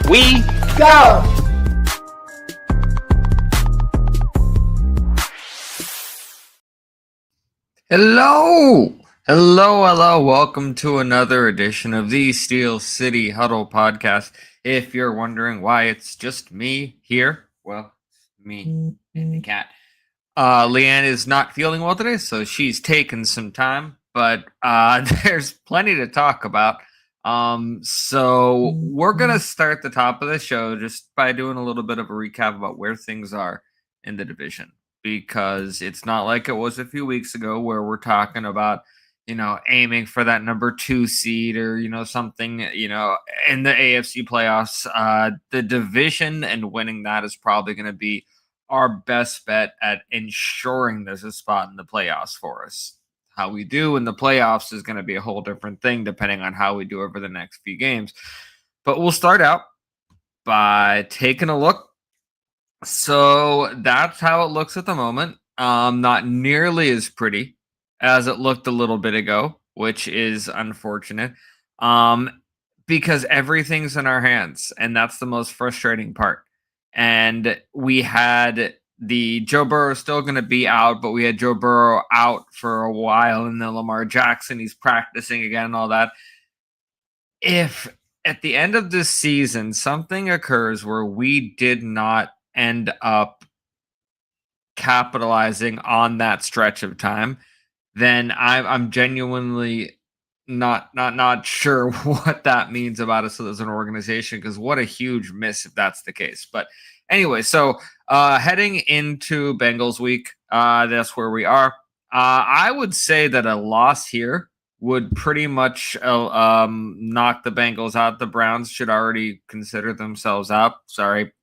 We go! Hello. Welcome to another edition of the Steel City Huddle podcast. If you're wondering why it's just me here, well, me and the cat. LeeAnn is not feeling well today, so she's taken some time, but there's plenty to talk about. So we're going to start the top of the show just by doing a little bit of a recap about where things are in the division, because it's not like it was a few weeks ago where we're talking about, aiming for that number 2 seed or, something, in the AFC playoffs. The division and winning that is probably going to be our best bet at ensuring there's a spot in the playoffs for us. How we do in the playoffs is going to be a whole different thing depending on how we do over the next few games. But we'll start out by taking a look. So that's how it looks at the moment. Not nearly as pretty as it looked a little bit ago, which is unfortunate. Because everything's in our hands, and that's the most frustrating part. And we had the Joe Burrow still going to be out, but we had Joe Burrow out for a while, and then Lamar Jackson, he's practicing again and all that. If at the end of this season, something occurs where we did not end up capitalizing on that stretch of time, then I'm genuinely not sure what that means about us as an organization, because what a huge miss if that's the case. But anyway, so heading into Bengals week, that's where we are. I would say that a loss here would pretty much knock the Bengals out. The Browns should already consider themselves out. Sorry,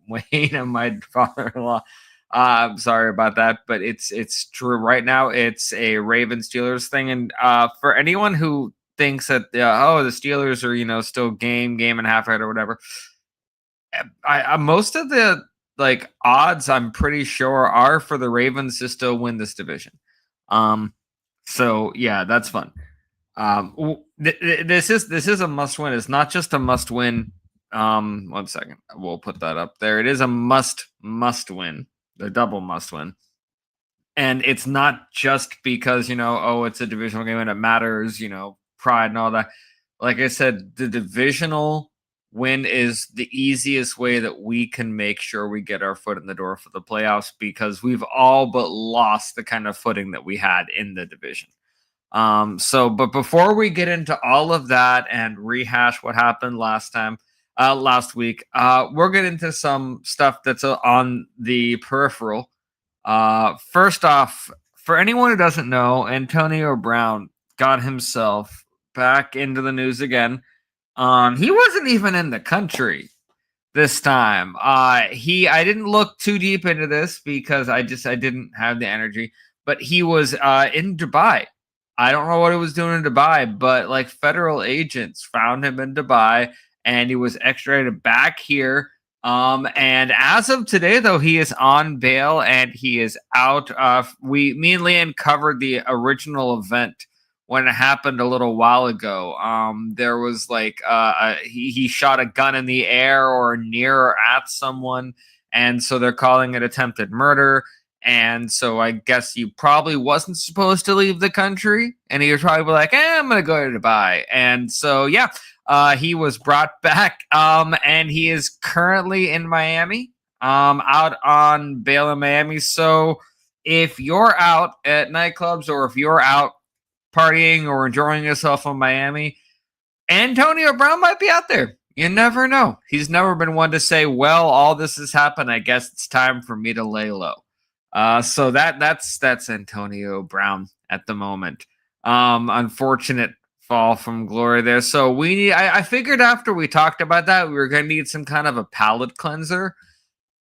Wayne and my father-in-law. I'm sorry about that, but it's true. Right now, it's a Ravens-Steelers thing. And for anyone who thinks that, the Steelers are, still game and a half ahead or whatever, I most of the odds, I'm pretty sure, are for the Ravens to still win this division. So yeah, that's fun. This is a must win. It's not just a must win. 1 second, we'll put that up there. It is a must win. The double must win. And it's not just because, it's a divisional game and it matters, pride and all that. Like I said, the divisional win is the easiest way that we can make sure we get our foot in the door for the playoffs, because we've all but lost the kind of footing that we had in the division. But before we get into all of that and rehash what happened last week, we'll get into some stuff that's on the peripheral. First off, for anyone who doesn't know, Antonio Brown got himself back into the news again. He wasn't even in the country this time. I didn't look too deep into this because I didn't have the energy, but he was in Dubai. I don't know what he was doing in Dubai, but federal agents found him in Dubai, and he was extradited back here. And as of today, though, he is on bail and he is out. Me and LeeAnn covered the original event when it happened a little while ago. There was he shot a gun in the air or near or at someone, and so they're calling it attempted murder. And so I guess he probably wasn't supposed to leave the country, and he was probably like, I'm going to go to Dubai. And so, yeah, he was brought back, and he is currently in Miami, out on bail in Miami. So if you're out at nightclubs or if you're out partying or enjoying yourself in Miami, Antonio Brown might be out there. You never know. He's never been one to say, well, all this has happened, I guess it's time for me to lay low. So that's Antonio Brown at the moment. Unfortunate fall from glory there. So we need. I figured after we talked about that, we were going to need some kind of a palate cleanser.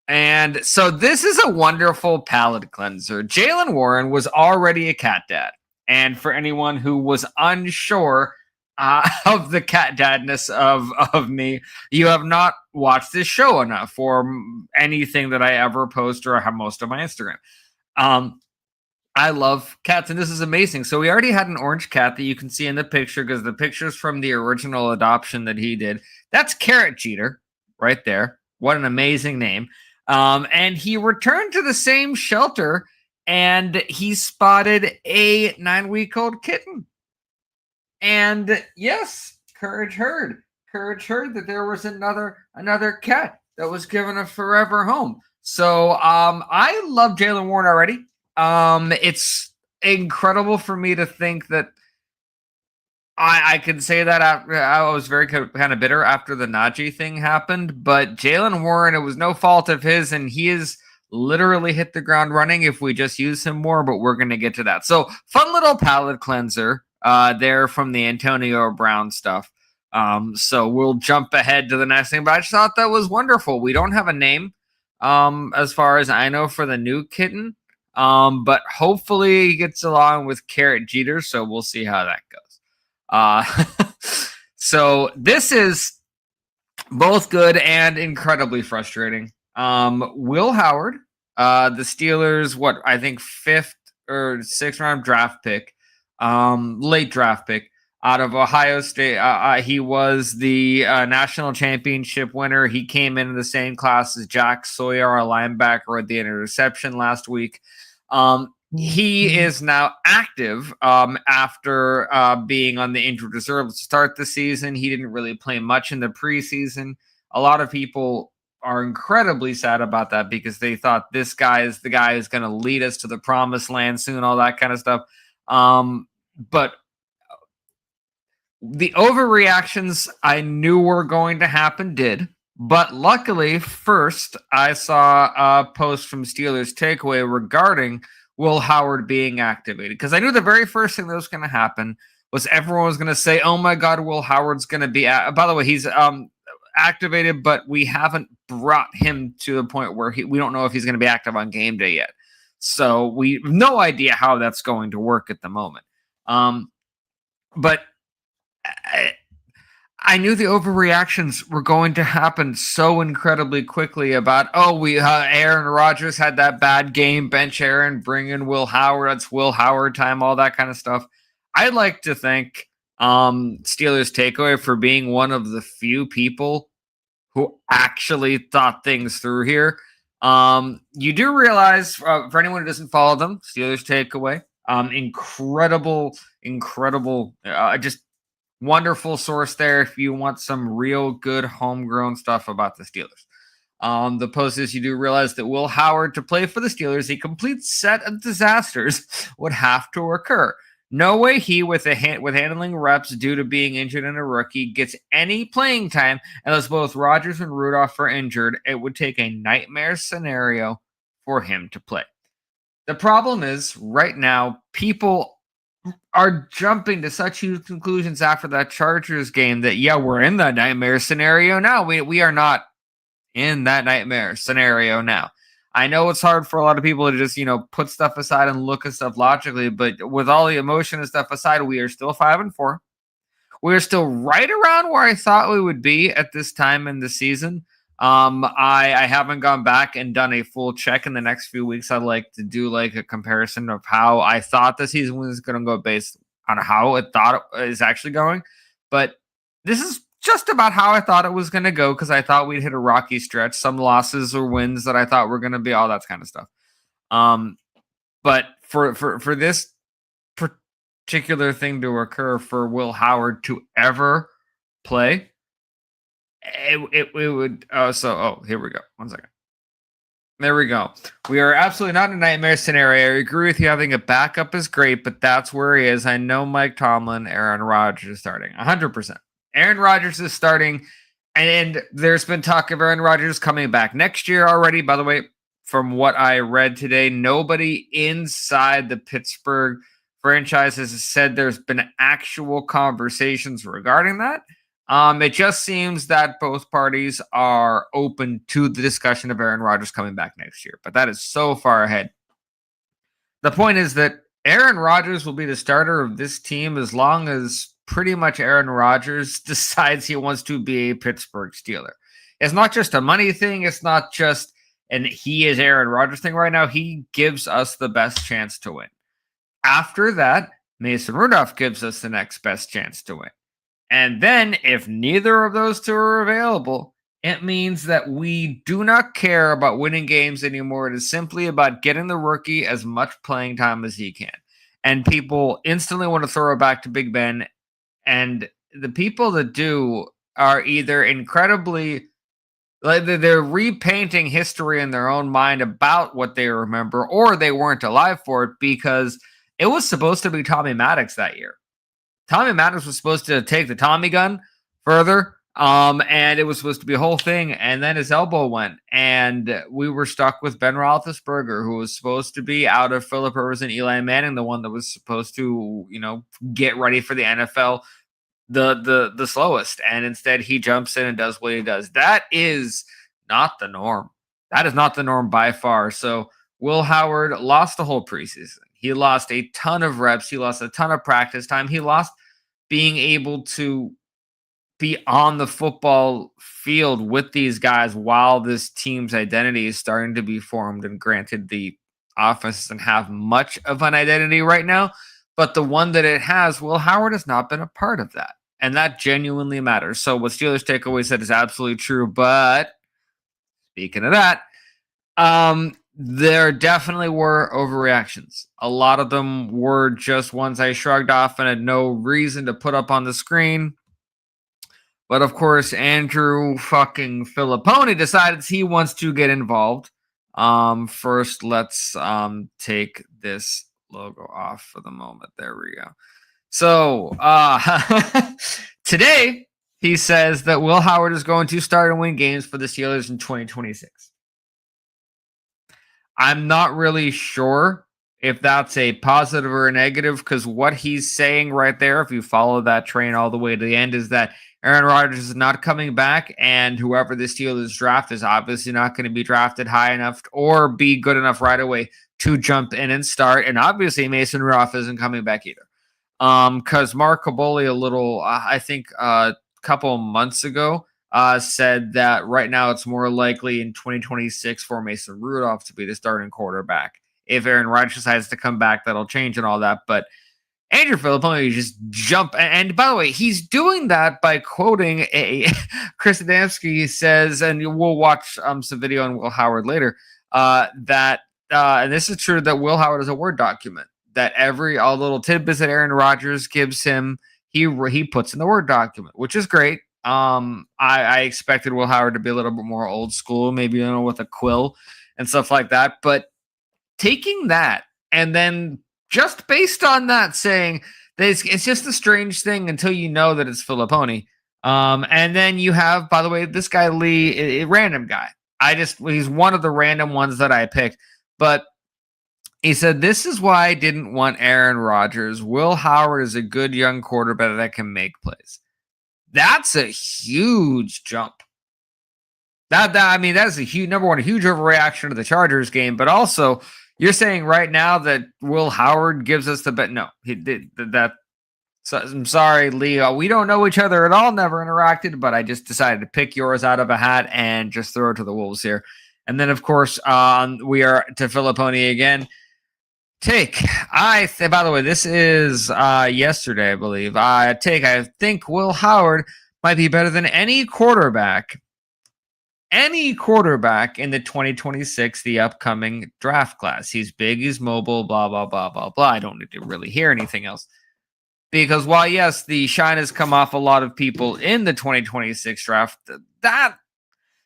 And so this is a wonderful palate cleanser. Jaylen Warren was already a cat dad. And for anyone who was unsure of the cat dadness of me, you have not watched this show enough for anything that I ever post or have most of my Instagram. I love cats, and this is amazing. So we already had an orange cat that you can see in the picture because the picture's from the original adoption that he did. That's Carrot Jeter right there. What an amazing name. And he returned to the same shelter, and he spotted a 9-week-old kitten. And yes, Courage heard that there was another cat that was given a forever home. So I love Jaylen Warren already. It's incredible for me to think that I can say that I was very kind of bitter after the Najee thing happened, but Jaylen Warren, it was no fault of his, and he is literally hit the ground running if we just use him more, but we're going to get to that. So fun little palate cleanser there from the Antonio Brown stuff. So we'll jump ahead to the next thing, but I just thought that was wonderful. We don't have a name as far as I know for the new kitten. But hopefully he gets along with Carrot Jeter, so we'll see how that goes. So this is both good and incredibly frustrating. Will Howard, the Steelers, I think 5th or 6th round draft pick, late draft pick out of Ohio State. He was the national championship winner. He came in the same class as Jack Sawyer, a linebacker, at the interception last week. He is now active after being on the injured reserve to start the season. He didn't really play much in the preseason. A lot of people are incredibly sad about that because they thought this guy is the guy who's going to lead us to the promised land soon, all that kind of stuff. But the overreactions I knew were going to happen did. But luckily, first, I saw a post from Steelers Takeaway regarding Will Howard being activated. Because I knew the very first thing that was going to happen was everyone was going to say, oh my God, Will Howard's going to be... By the way, he's activated, but we haven't brought him to the point where we don't know if he's going to be active on game day yet. So we have no idea how that's going to work at the moment. But... I knew the overreactions were going to happen so incredibly quickly about, Aaron Rodgers had that bad game, bench Aaron, bring in Will Howard, that's Will Howard time, all that kind of stuff. I'd like to thank Steelers Takeaway for being one of the few people who actually thought things through here. You do realize, for anyone who doesn't follow them, Steelers Takeaway, incredible, just wonderful source there if you want some real good homegrown stuff about the Steelers. The post is, you do realize that Will Howard, to play for the Steelers, a complete set of disasters would have to occur. No way he, with handling reps due to being injured in a rookie, gets any playing time unless both Rodgers and Rudolph are injured. It would take a nightmare scenario for him to play. The problem is, right now, people are jumping to such huge conclusions after that Chargers game that, we're in that nightmare scenario now. We are not in that nightmare scenario now. I know it's hard for a lot of people to just, put stuff aside and look at stuff logically, but with all the emotion and stuff aside, we are still 5-4. We are still right around where I thought we would be at this time in the season. I haven't gone back and done a full check in the next few weeks. I'd like to do like a comparison of how I thought the season was going to go based on how it thought it is actually going. But this is just about how I thought it was going to go because I thought we'd hit a rocky stretch, some losses or wins that I thought were going to be all that kind of stuff. But for this particular thing to occur, for Will Howard to ever play, it would here we go. 1 second. There we go. We are absolutely not in a nightmare scenario. I agree with you. Having a backup is great, but that's where he is. I know Mike Tomlin, Aaron Rodgers is starting 100%. Aaron Rodgers is starting, and there's been talk of Aaron Rodgers coming back next year already. By the way, from what I read today, nobody inside the Pittsburgh franchises has said there's been actual conversations regarding that. It just seems that both parties are open to the discussion of Aaron Rodgers coming back next year, but that is so far ahead. The point is that Aaron Rodgers will be the starter of this team as long as pretty much Aaron Rodgers decides he wants to be a Pittsburgh Steeler. It's not just a money thing. It's not just an he is Aaron Rodgers thing right now. He gives us the best chance to win. After that, Mason Rudolph gives us the next best chance to win. And then if neither of those two are available, it means that we do not care about winning games anymore. It is simply about getting the rookie as much playing time as he can. And people instantly want to throw it back to Big Ben. And the people that do are either incredibly, like, they're repainting history in their own mind about what they remember, or they weren't alive for it, because it was supposed to be Tommy Maddox that year. Tommy Maddox was supposed to take the Tommy gun further, and it was supposed to be a whole thing, and then his elbow went, and we were stuck with Ben Roethlisberger, who was supposed to be out of Phillip Rivers and Eli Manning, the one that was supposed to, get ready for the NFL the slowest, and instead he jumps in and does what he does. That is not the norm. That is not the norm by far. So Will Howard lost the whole preseason. He lost a ton of reps. He lost a ton of practice time. He lost being able to be on the football field with these guys while this team's identity is starting to be formed. And granted, the offense doesn't have much of an identity right now, but the one that it has, Will Howard has not been a part of that. And that genuinely matters. So what Steelers Takeaway said is absolutely true. But speaking of that, there definitely were overreactions. A lot of them were just ones I shrugged off and had no reason to put up on the screen. But of course, Andrew fucking Filipponi decides he wants to get involved. First, let's take this logo off for the moment. There we go. So today he says that Will Howard is going to start and win games for the Steelers in 2026. I'm not really sure if that's a positive or a negative, because what he's saying right there, if you follow that train all the way to the end, is that Aaron Rodgers is not coming back, and whoever the Steelers draft is obviously not going to be drafted high enough or be good enough right away to jump in and start. And obviously Mason Rudolph isn't coming back either. Because Mark Caboli I think a couple months ago, said that right now it's more likely in 2026 for Mason Rudolph to be the starting quarterback. If Aaron Rodgers decides to come back, that'll change and all that. But Andrew Filipponi just jump. And by the way, he's doing that by quoting Chris Adamski says, and we'll watch some video on Will Howard later, that, and this is true, that Will Howard is a Word document, that all little tidbits that Aaron Rodgers gives him, he puts in the Word document, which is great. I expected Will Howard to be a little bit more old school, maybe, with a quill and stuff like that. But taking that and then just based on that saying that it's just a strange thing until you know that it's Filipponi. And then you have, by the way, this guy Lee, a random guy. He's one of the random ones that I picked. But he said, this is why I didn't want Aaron Rodgers. Will Howard is a good young quarterback that can make plays. That's a huge jump. That's a huge, number one, a huge overreaction to the Chargers game, but also you're saying right now that Will Howard gives us the bet. No, he did that. So I'm sorry, Lee. We don't know each other at all. Never interacted, but I just decided to pick yours out of a hat and just throw it to the wolves here. And then, of course, we are to Filipponi again. By the way, this is yesterday, I believe. I think Will Howard might be better than any quarterback in the 2026, the upcoming draft class. He's big, he's mobile, blah, blah, blah, blah, blah. I don't need to really hear anything else. Because while, yes, the shine has come off a lot of people in the 2026 draft,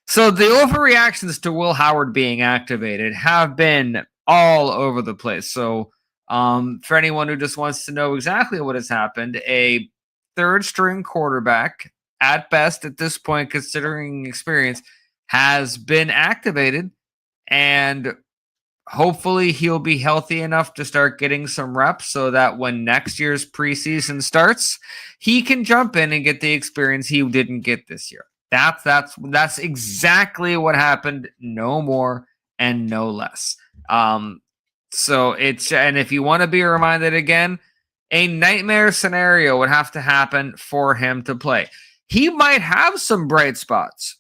so the overreactions to Will Howard being activated have been all over the place. So for anyone who just wants to know exactly what has happened, a third-string quarterback, at best at this point, considering experience, has been activated, and hopefully he'll be healthy enough to start getting some reps so that when next year's preseason starts, he can jump in and get the experience he didn't get this year. That's exactly what happened. No more and no less. So and if you want to be reminded again, a nightmare scenario would have to happen for him to play. He might have some bright spots,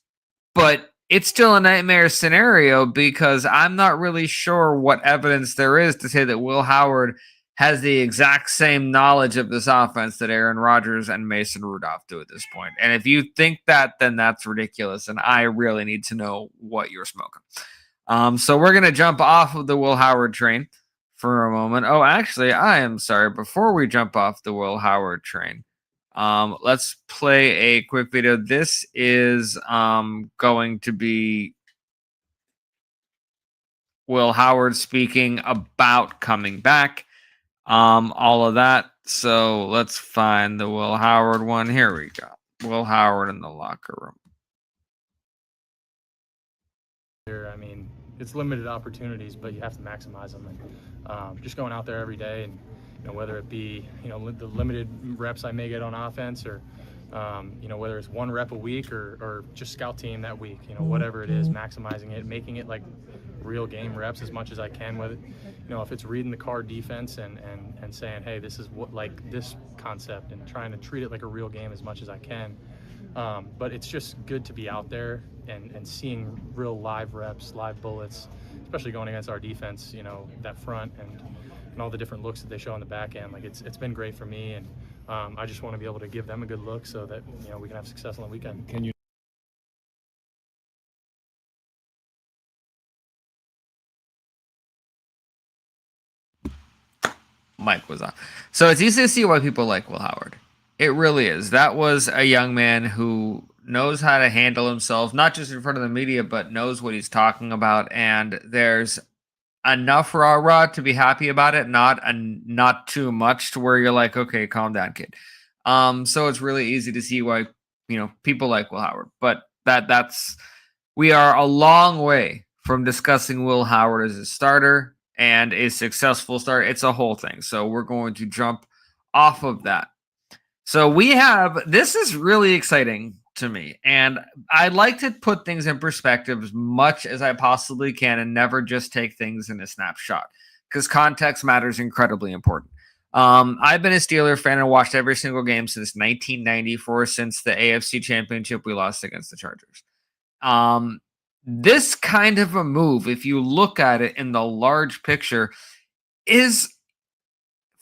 but it's still a nightmare scenario because I'm not really sure what evidence there is to say that Will Howard has the exact same knowledge of this offense that Aaron Rodgers and Mason Rudolph do at this point. And if you think that, then that's ridiculous. And I really need to know what you're smoking. So we're going to jump off of the Will Howard train for a moment. Oh, actually, I am sorry. Before we jump off the Will Howard train, let's play a quick video. This is going to be Will Howard speaking about coming back. All of that. So let's find the Will Howard one. Here we go. Will Howard in the locker room. I mean, it's limited opportunities, but you have to maximize them. And just going out there every day, and whether it be the limited reps I may get on offense, or whether it's 1 rep a week or just scout team that week, whatever it is, maximizing it, making it like real game reps as much as I can with it. If it's reading the card defense and saying, hey, this is what, like, this concept, and trying to treat it like a real game as much as I can. But it's just good to be out there and seeing real live reps, live bullets, especially going against our defense, that front and all the different looks that they show on the back end. Like, it's been great for me, and I just want to be able to give them a good look so that we can have success on the weekend. Can you Mike was on. So it's easy to see why people like Will Howard. It really is. That was a young man who knows how to handle himself, not just in front of the media, but knows what he's talking about. And there's enough rah-rah to be happy about it, not too much to where you're like, okay, calm down, kid. So it's really easy to see why people like Will Howard. But we are a long way from discussing Will Howard as a starter and a successful starter. It's a whole thing. So we're going to jump off of that. So this is really exciting to me, and I like to put things in perspective as much as I possibly can and never just take things in a snapshot, because context matters incredibly important. I've been a Steeler fan and watched every single game since 1994, since the AFC Championship we lost against the Chargers. This kind of a move, if you look at it in the large picture, is,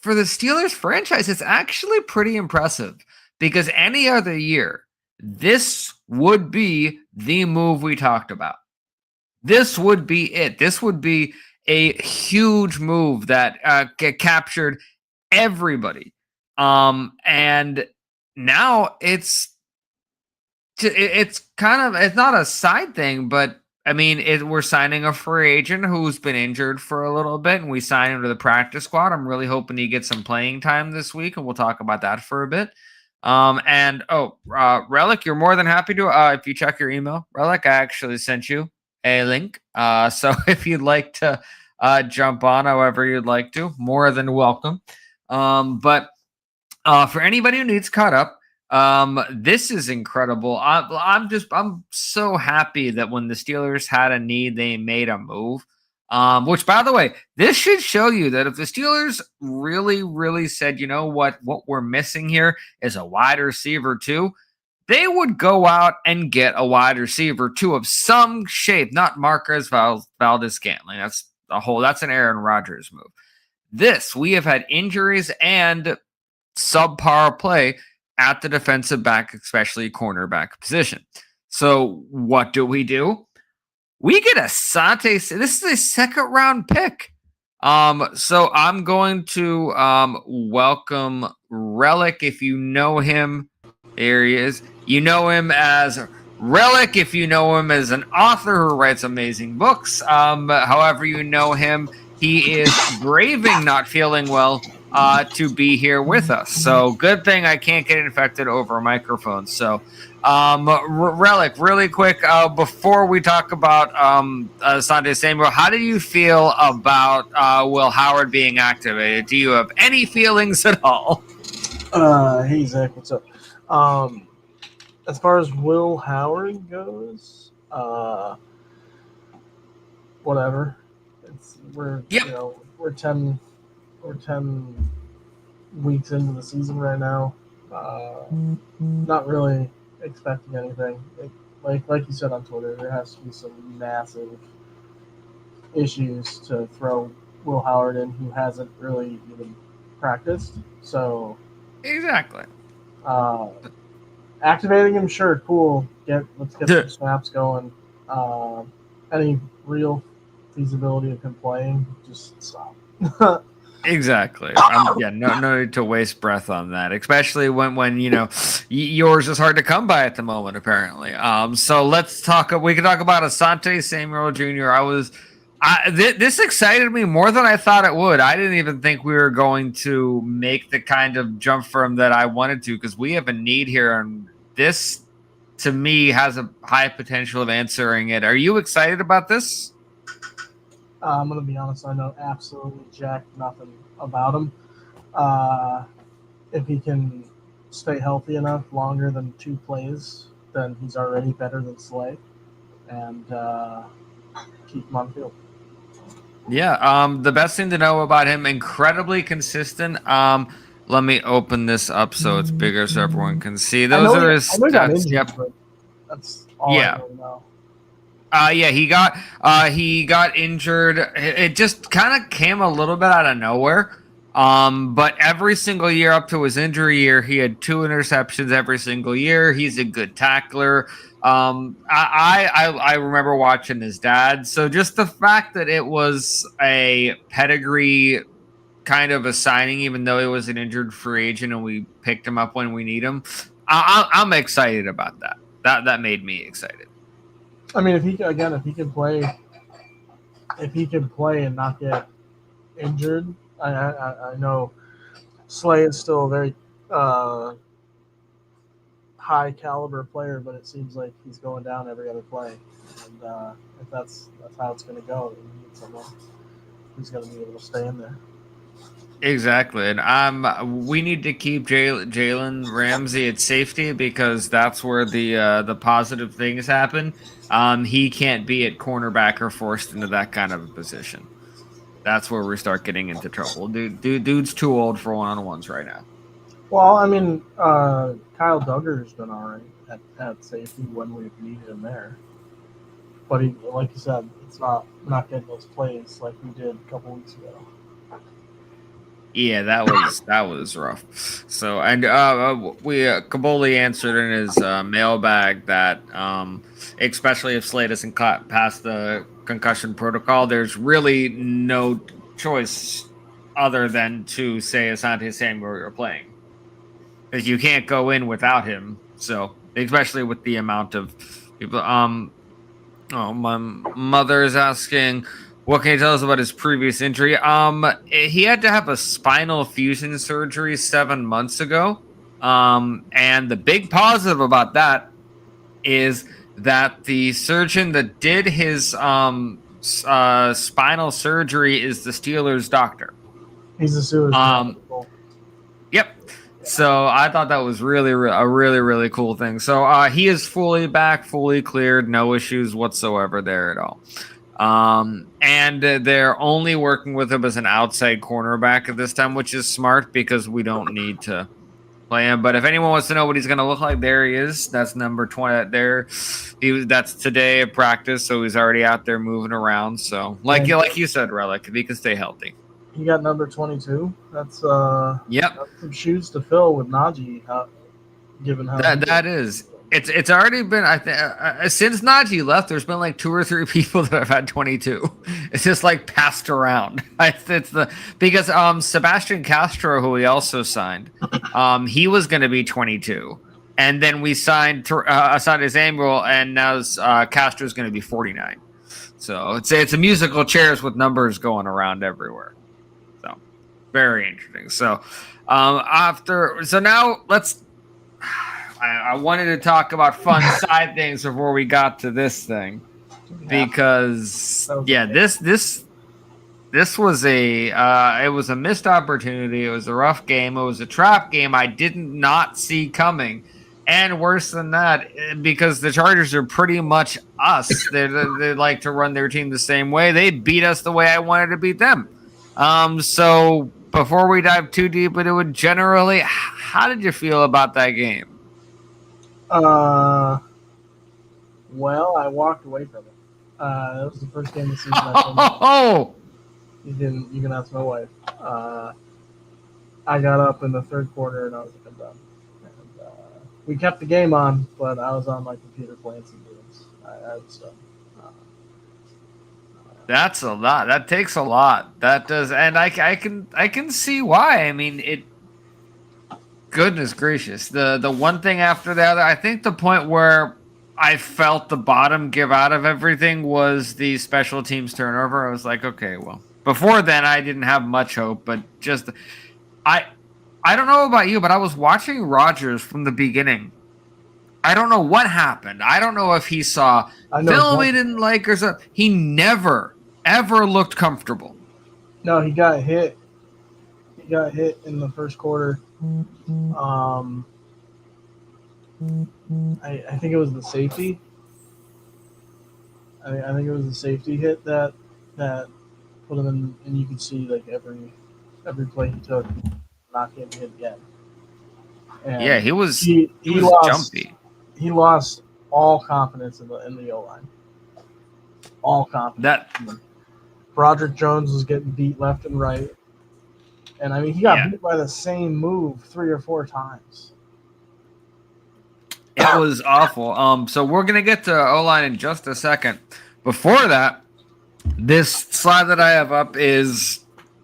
for the Steelers franchise, it's actually pretty impressive, because any other year, this would be the move we talked about. This would be it. This would be a huge move that captured everybody. And now it's kind of, it's not a side thing, but I mean, we're signing a free agent who's been injured for a little bit, and we sign him to the practice squad. I'm really hoping he gets some playing time this week, and we'll talk about that for a bit. Relic, you're more than happy to, if you check your email, Relic, I actually sent you a link. So if you'd like to jump on however you'd like to, more than welcome. But for anybody who needs caught up, this is incredible. I'm so happy that when the Steelers had a need, they made a move. Which, by the way, this should show you that if the Steelers really, really said, you know what we're missing here is a wide receiver too, they would go out and get a wide receiver too of some shape, not Marquez Valdes-Scantling. That's an Aaron Rodgers move. We have had injuries and subpar play at the defensive back, especially cornerback position. So what do? We get a Sante. This is a 2nd round pick. So I'm going to welcome Relic. If you know him, there he is. You know him as Relic. If you know him as an author who writes amazing books, however you know him, he is braving not feeling well to be here with us. So good thing I can't get infected over a microphone. So, Relic, really quick, before we talk about Asante Samuel, how do you feel about Will Howard being activated? Do you have any feelings at all? Hey Zach, what's up? As far as Will Howard goes, whatever. Yep. We're 10 weeks into the season right now. Not really expecting anything. Like you said on Twitter, there has to be some massive issues to throw Will Howard in, who hasn't really even practiced. So Exactly. Activating him, sure, cool. Let's get some snaps going. Any real feasibility of him playing, just stop. Exactly. No need to waste breath on that, especially when yours is hard to come by at the moment, apparently. So let's talk. We can talk about Asante Samuel Jr. This excited me more than I thought it would. I didn't even think we were going to make the kind of jump for him that I wanted to, because we have a need here, and this, to me, has a high potential of answering it. Are you excited about this? I'm going to be honest, I know absolutely jack nothing about him. If he can stay healthy enough longer than 2 plays, then he's already better than Slay, and keep him on field. Yeah, the best thing to know about him, incredibly consistent. Let me open this up so it's bigger so everyone can see. Those are his stats. Yep. But that's all I really know. Yeah, he got injured. It just kind of came a little bit out of nowhere. But every single year up to his injury year, he had 2 interceptions every single year. He's a good tackler. I remember watching his dad. So just the fact that it was a pedigree kind of a signing, even though he was an injured free agent and we picked him up when we need him, I'm excited about that. That made me excited. I mean, if he can play and not get injured, I know Slay is still a very high caliber player, but it seems like he's going down every other play. And if that's how it's going to go, then you need someone who's going to be able to stay in there. Exactly, and we need to keep Jalen Ramsey at safety, because that's where the positive things happen. He can't be at cornerback or forced into that kind of a position. That's where we start getting into trouble. Dude's too old for one-on-ones right now. Well, I mean, Kyle Duggar's been all right at safety when we've needed him there, but he, like you said, it's not getting those plays like we did a couple weeks ago. Yeah, that was rough. So, and Kaboli answered in his mailbag that especially if Slay doesn't pass the concussion protocol, there's really no choice other than to say Asante Samuel you're playing, because you can't go in without him. So, especially with the amount of people. My mother is asking, what can you tell us about his previous injury? He had to have a spinal fusion surgery 7 months ago. And the big positive about that is that the surgeon that did his spinal surgery is the Steelers' doctor. He's a Steelers. Yep. So I thought that was really cool thing. So he is fully back, fully cleared, no issues whatsoever there at all. And they're only working with him as an outside cornerback at this time, which is smart because we don't need to play him. But if anyone wants to know what he's going to look like, there he is. That's number 20 there. That's today at practice, so he's already out there moving around. So like you said, Relic, if he can stay healthy. He got number 22. That's yep. That's some shoes to fill with Najee. Given how that is. It's already been, I think, since Najee left, there's been like 2 or 3 people that have had 22. It's just like passed around. Because Sebastian Castro, who we also signed, he was going to be 22, and then we signed Asante Samuel, and now Castro's going to be 49. So it's a musical chairs with numbers going around everywhere. So Very interesting. So now let's. I wanted to talk about fun side things before we got to this thing, because this was it was a missed opportunity. It was a rough game. It was a trap game I did not see coming. And worse than that, because the Chargers are pretty much us. They like to run their team the same way. They beat us the way I wanted to beat them. So before we dive too deep into it, generally, how did you feel about that game? Well, I walked away from it. That was the first game of the season I finished. Oh, You can ask my wife. I got up in the third quarter and I was like, I'm done. And, we kept the game on, but I was on my computer playing some games. I was done. that's a lot. That takes a lot. That does, and I can see why. I mean, it. Goodness gracious, the one thing after the other. I think the point where I felt the bottom give out of everything was the special teams turnover. I was like, okay, well, before then I didn't have much hope, but just I don't know about you, but I was watching Rodgers from the beginning. I don't know what happened. I don't know if he saw film he didn't like or something. He never ever looked comfortable. No, he got hit. He got hit in the first quarter. I think it was the safety. I think it was the safety hit that put him in, and you could see like every play he took, not getting hit again. And yeah, he was lost, jumpy. He lost all confidence in the O line. All confidence. Broderick Jones was getting beat left and right. And I mean, he got beat by the same move 3 or 4 times. It was awful. So we're gonna get to O-line in just a second. Before that, this slide that I have up is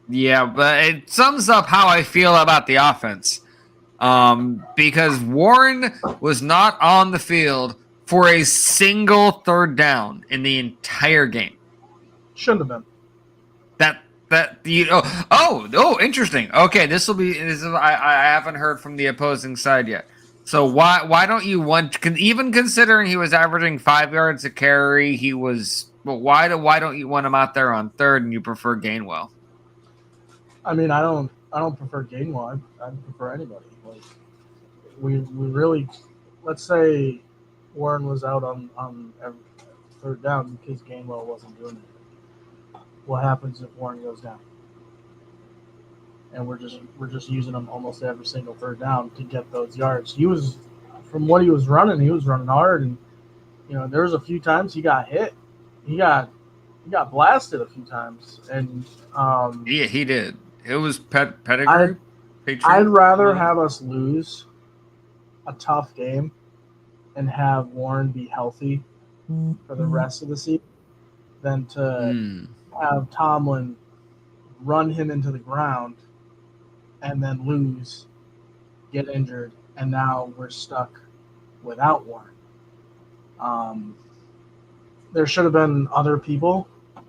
but it sums up how I feel about the offense. Because Warren was not on the field for a single third down in the entire game. Shouldn't have been. Interesting. Okay, I haven't heard from the opposing side yet. So why don't you even considering he was averaging 5 yards a carry, why don't you want him out there on third and you prefer Gainwell? I mean, I don't prefer Gainwell. I prefer anybody. Like we really, let's say Warren was out on every third down because Gainwell wasn't doing it. What happens if Warren goes down? And we're just using him almost every single third down to get those yards. From what he was running hard, and there was a few times he got hit. He got blasted a few times, and he did. It was pedigree. I'd rather have us lose a tough game and have Warren be healthy for the rest of the season than to have Tomlin run him into the ground and then lose, get injured, and now we're stuck without Warren. There should have been other people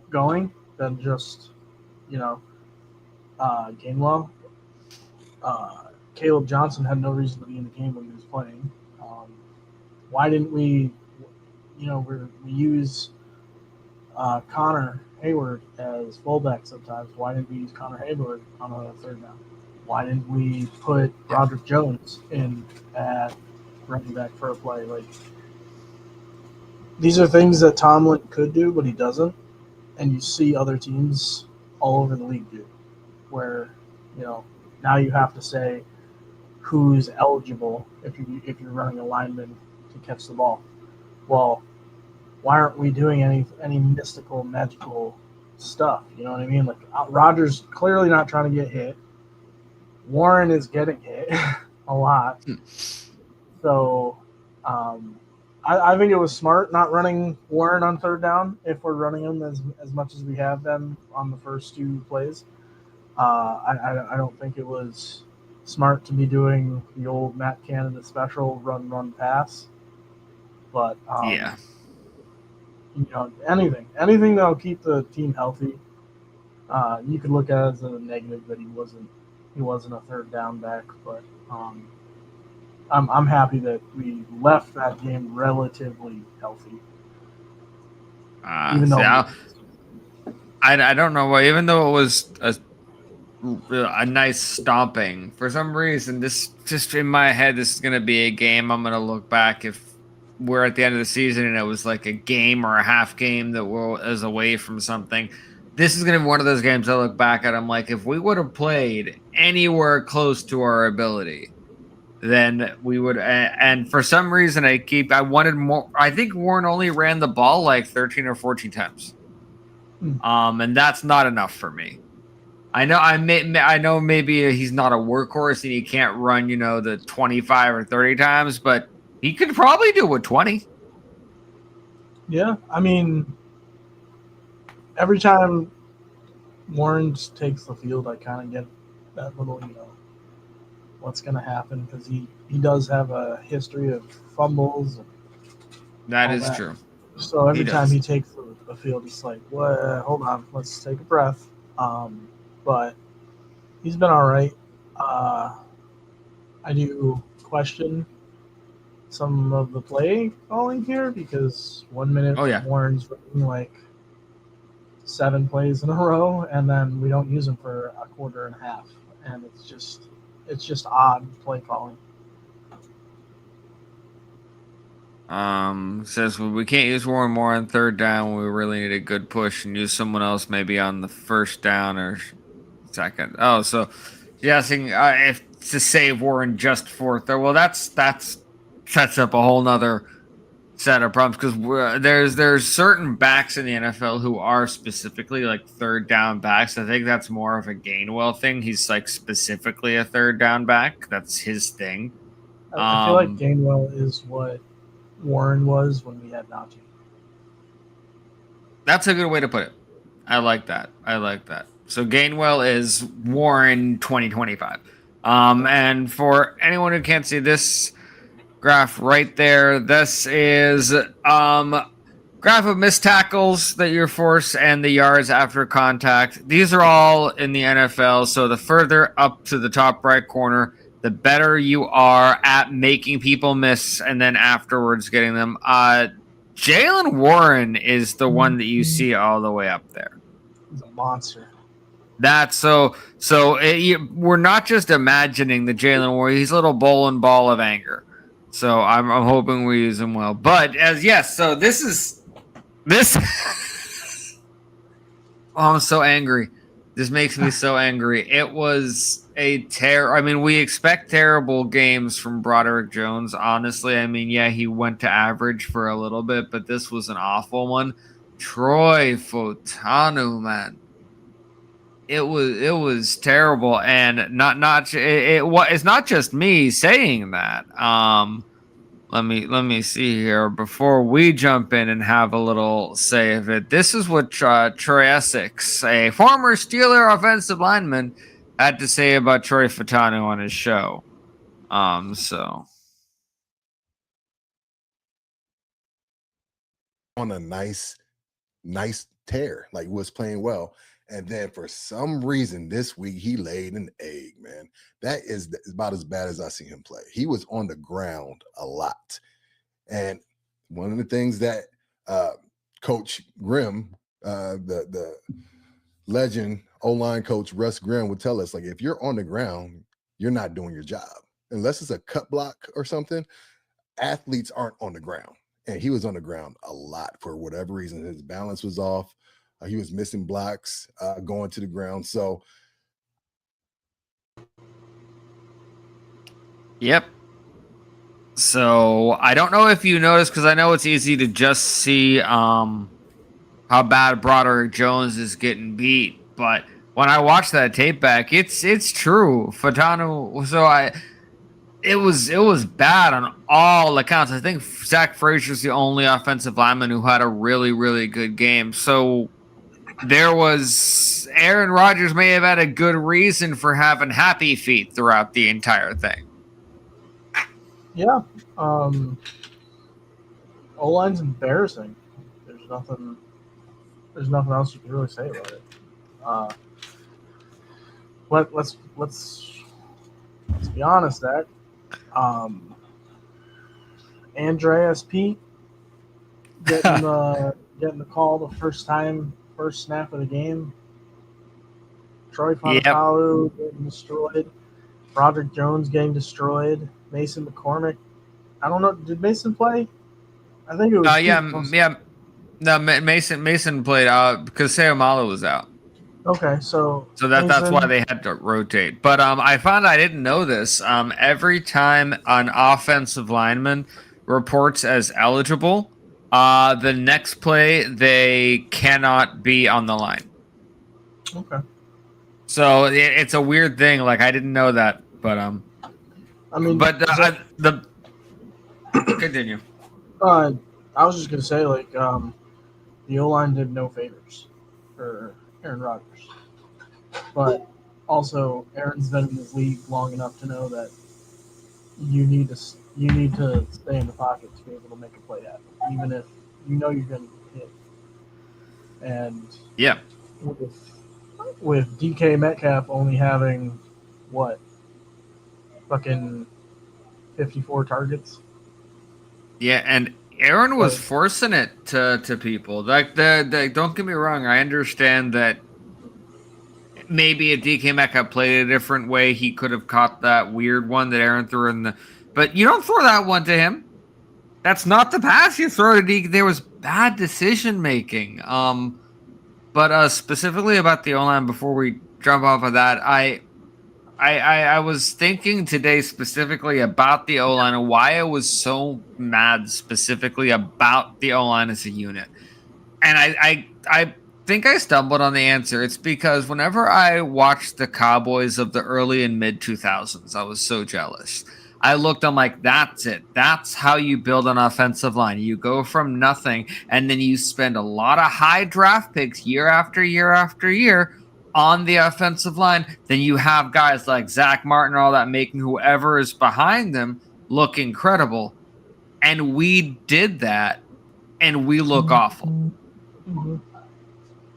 going than just, Gainwell. Caleb Johnson had no reason to be in the game when he was playing. Why didn't we, we use Connor Hayward as fullback sometimes? Why didn't we use Connor Hayward on a third down? Why didn't we put Broderick Jones in at running back for a play? Like, these are things that Tomlin could do, but he doesn't. And you see other teams all over the league do, where, now you have to say who's eligible if you're running a lineman to catch the ball. Well, why aren't we doing any mystical, magical stuff? You know what I mean? Like, Rodgers clearly not trying to get hit. Warren is getting hit a lot. So I think it was smart not running Warren on third down if we're running him as much as we have been on the first 2 plays. I don't think it was smart to be doing the old Matt Canada special run, pass. But anything that'll keep the team healthy. You could look at it as a negative that he wasn't a third down back, but I'm happy that we left that game relatively healthy, even See, though I don't know why, even though it was a nice stomping, for some reason, this just in my head, this is going to be a game I'm going to look back if we're at the end of the season and it was like a game or a half game that was away from something. This is going to be one of those games I look back at. I'm like, if we would have played anywhere close to our ability, then we would. And for some reason, I wanted more. I think Warren only ran the ball like 13 or 14 times. And that's not enough for me. I know maybe he's not a workhorse and he can't run, the 25 or 30 times, but he could probably do with 20. yeah, I mean, every time Warren takes the field, I kind of get that little, what's going to happen, because he does have a history of fumbles. And That is true. So every time he takes the field, it's like, well, hold on, let's take a breath. But he's been all right. I do question some of the play calling here, because 1 minute Warren's running like 7 plays in a row, and then we don't use him for a quarter and a half, and it's just odd play calling. Says we can't use Warren more on third down. We really need a good push and use someone else maybe on the first down or second. Oh, so guessing if to save Warren just for third. Well, that's sets up a whole nother set of problems, because there's certain backs in the NFL who are specifically like third down backs. I think that's more of a Gainwell thing. He's like specifically a third down back. That's his thing. I feel like Gainwell is what Warren was when we had Najee. That's a good way to put it. I like that. So Gainwell is Warren 2025. And for anyone who can't see this graph right there, this is graph of missed tackles that you're forced and the yards after contact. These are all in the NFL. So the further up to the top right corner, the better you are at making people miss and then afterwards getting them. Jaylen Warren is the one that you see all the way up there. He's a monster. That's so we're not just imagining the Jaylen Warren. He's a little bowling ball of anger. So I'm hoping we use him well. But so this. Oh, I'm so angry. This makes me so angry. It was a I mean, we expect terrible games from Broderick Jones, honestly. I mean, yeah, he went to average for a little bit, but this was an awful one. Troy Fautanu, man. It was terrible, and it's not just me saying that. Let me see here before we jump in and have a little say of it. This is what Troy Essex, a former Steeler offensive lineman, had to say about Troy Fautanu on his show. So on a nice tear, like was playing well. And then for some reason this week he laid an egg, man. That is about as bad as I see him play. He was on the ground a lot. And one of the things that Coach Grimm, the legend O-line coach Russ Grimm would tell us, like, if you're on the ground, you're not doing your job. Unless it's a cut block or something, athletes aren't on the ground. And he was on the ground a lot for whatever reason. His balance was off. He was missing blocks going to the ground. So, yep. So I don't know if you noticed, because I know it's easy to just see how bad Broderick Jones is getting beat. But when I watch that tape back, it's true. Fautanu. So it was bad on all accounts. I think Zach Frazier's the only offensive lineman who had a really, really good game. So there was Aaron Rodgers may have had a good reason for having happy feet throughout the entire thing. Yeah. O-line's embarrassing. There's nothing else you can really say about it. let's be honest, Zach. Andreas Pete getting the call the first snap of the game. Troy Yep. Fontalu getting destroyed. Broderick Jones getting destroyed. Mason McCormick. I don't know. Did Mason play? I think it was. Yeah. No, Mason played because Sayamalo was out. Okay, so that's why they had to rotate. But I found I didn't know this. Every time an offensive lineman reports as eligible, the next play they cannot be on the line. Okay. So it's a weird thing. Like I didn't know that, but I mean, the continue. I was just gonna say, like, the O line did no favors for Aaron Rodgers, but also Aaron's been in this league long enough to know that you need to stay in the pocket to be able to make a play happen, even if you know you're going to get hit. And yeah, with DK Metcalf only having what, fucking 54 targets. Yeah, and Aaron was forcing it to people. Like don't get me wrong, I understand that maybe if DK Metcalf played a different way, he could have caught that weird one that Aaron threw in the. But you don't throw that one to him. That's not the pass you throw to DK. There was bad decision making. But specifically about the O-line, before we jump off of that, I was thinking today specifically about the O-line and why I was so mad specifically about the O-line as a unit. And I think I stumbled on the answer. It's because whenever I watched the Cowboys of the early and mid 2000s, I was so jealous. I looked, I'm like, that's it. That's how you build an offensive line. You go from nothing, and then you spend a lot of high draft picks year after year after year on the offensive line. Then you have guys like Zach Martin, all that, making whoever is behind them look incredible. And we did that, and we look awful. Mm-hmm.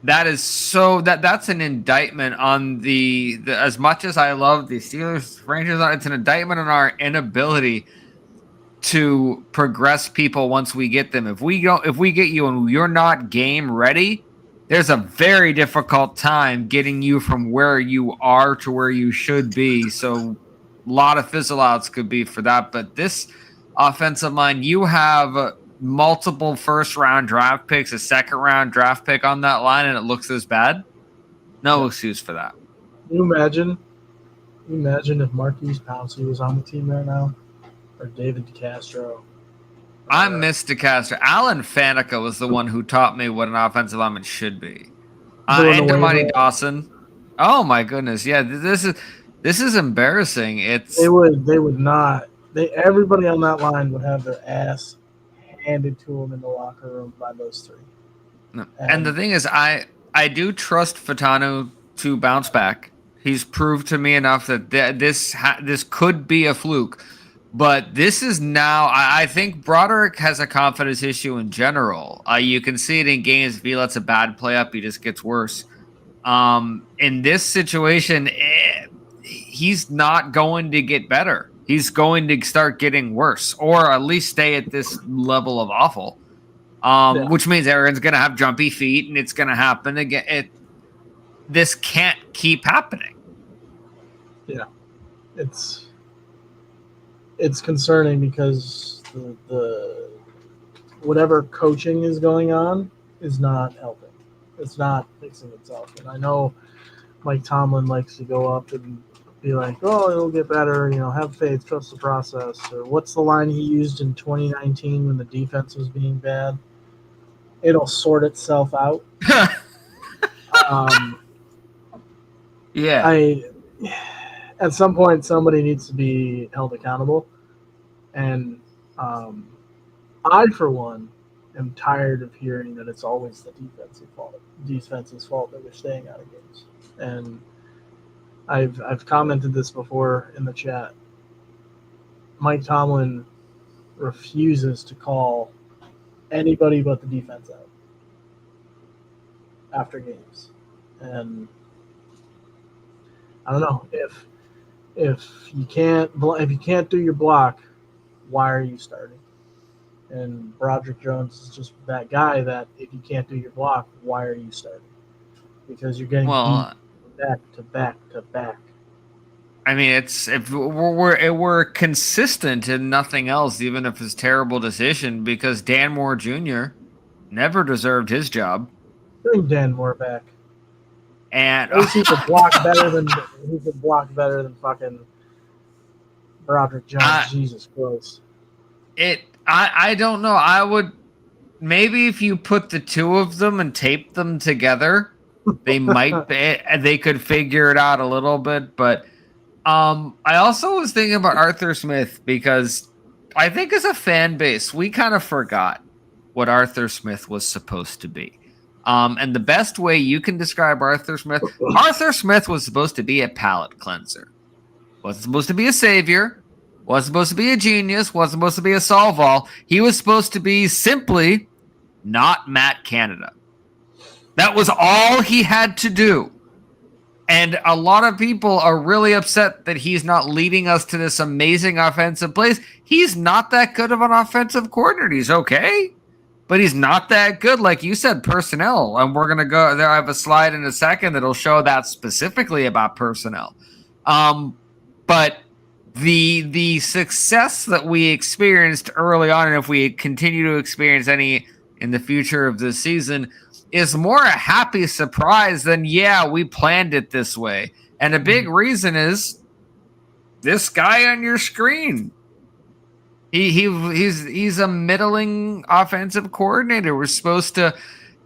That is so that's an indictment on the as much as I love the Steelers franchise, it's an indictment on our inability to progress people once we get them. If we get you and you're not game ready, there's a very difficult time getting you from where you are to where you should be. So a lot of fizzle outs could be for that. But this offensive line, you have multiple first round draft picks, a second round draft pick on that line, and it looks this bad. No excuse for that. Can you imagine if Marquise Pouncey was on the team right now, or David DeCastro? I missed DeCastro. Alan Faneca was the one who taught me what an offensive lineman should be. And Damani Dawson. Oh my goodness, yeah. This is embarrassing. They would not. Everybody on that line would have their ass handed to them in the locker room by those three. No. And the thing is, I do trust Fatanu to bounce back. He's proved to me enough that this could be a fluke. But this is now, I think Broderick has a confidence issue in general. You can see it in games. If he lets a bad play up, he just gets worse. In this situation, he's not going to get better. He's going to start getting worse, or at least stay at this level of awful. Which means Aaron's going to have jumpy feet, and it's going to happen again. This can't keep happening. Yeah, it's concerning because the whatever coaching is going on is not helping. It's not fixing itself. And I know Mike Tomlin likes to go up and be like, "Oh, it'll get better. Have faith, trust the process." Or what's the line he used in 2019 when the defense was being bad? It'll sort itself out. Yeah. At some point, somebody needs to be held accountable. And I, for one, am tired of hearing that it's always the defense's fault that we're staying out of games. And I've commented this before in the chat. Mike Tomlin refuses to call anybody but the defense out after games. And I don't know if you can't do your block, why are you starting? And Broderick Jones is just that guy that if you can't do your block, why are you starting? Because you're getting beat Well, back to back to back. I mean, it's if we're consistent in nothing else, even if it's a terrible decision, because Dan Moore Jr. never deserved his job, Bring Dan Moore back. and At least he could block better than fucking Broderick Jones. I, Jesus Christ. I don't know. I would maybe if you put the two of them and tape them together, they could figure it out a little bit, but. I also was thinking about Arthur Smith because I think as a fan base, we kind of forgot what Arthur Smith was supposed to be. And the best way you can describe Arthur Smith was supposed to be a palate cleanser. Wasn't supposed to be a savior. Wasn't supposed to be a genius. Wasn't supposed to be a solve-all. He was supposed to be simply not Matt Canada. That was all he had to do. And a lot of people are really upset that he's not leading us to this amazing offensive plays. He's not that good of an offensive coordinator. He's okay, but he's not that good. Like you said, personnel. And we're going to go there. I have a slide in a second that'll show that specifically about personnel. But the success that we experienced early on, and if we continue to experience any in the future of this season, is more a happy surprise than, yeah, we planned it this way. And a big reason is this guy on your screen. He's a middling offensive coordinator. We're supposed to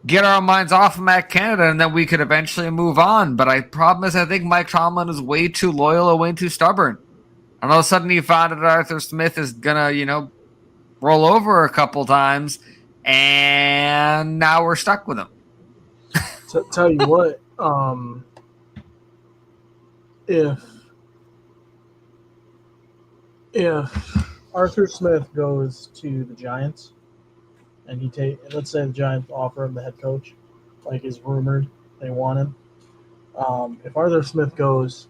get our minds off of Matt Canada and then we could eventually move on. But problem is I think Mike Tomlin is way too loyal and way too stubborn. And all of a sudden he found that Arthur Smith is gonna, roll over a couple times, and now we're stuck with him. Tell you what, if Arthur Smith goes to the Giants and let's say the Giants offer him the head coach, like is rumored they want him. If Arthur Smith goes,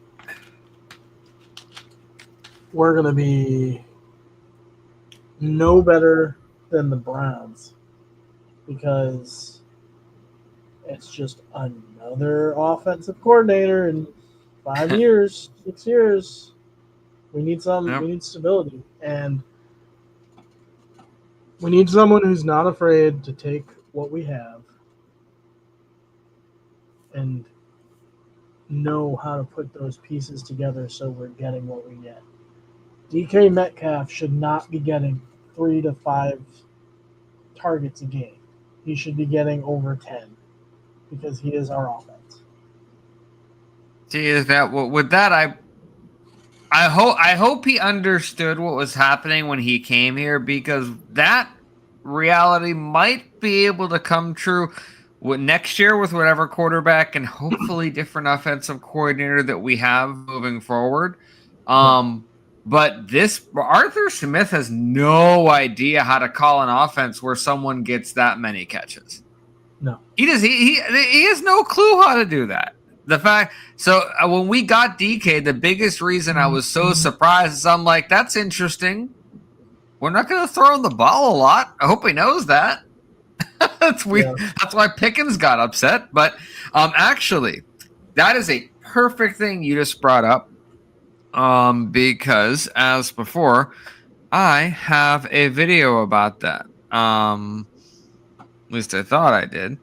we're going to be no better than the Browns because it's just another offensive coordinator in 5 years, 6 years. We need we need stability. And we need someone who's not afraid to take what we have and know how to put those pieces together so we're getting what we get. DK Metcalf should not be getting 3 to 5 targets a game. He should be getting over 10 because he is our offense. See, is that with that I hope he understood what was happening when he came here, because that reality might be able to come true next year with whatever quarterback and hopefully different offensive coordinator that we have moving forward. But Arthur Smith has no idea how to call an offense where someone gets that many catches. No, he does. He has no clue how to do that. When we got DK, the biggest reason I was so surprised is I'm like, that's interesting. We're not going to throw him the ball a lot. I hope he knows that. That's weird. Yeah. That's why Pickens got upset. But actually, that is a perfect thing you just brought up. Because as before, I have a video about that. At least I thought I did.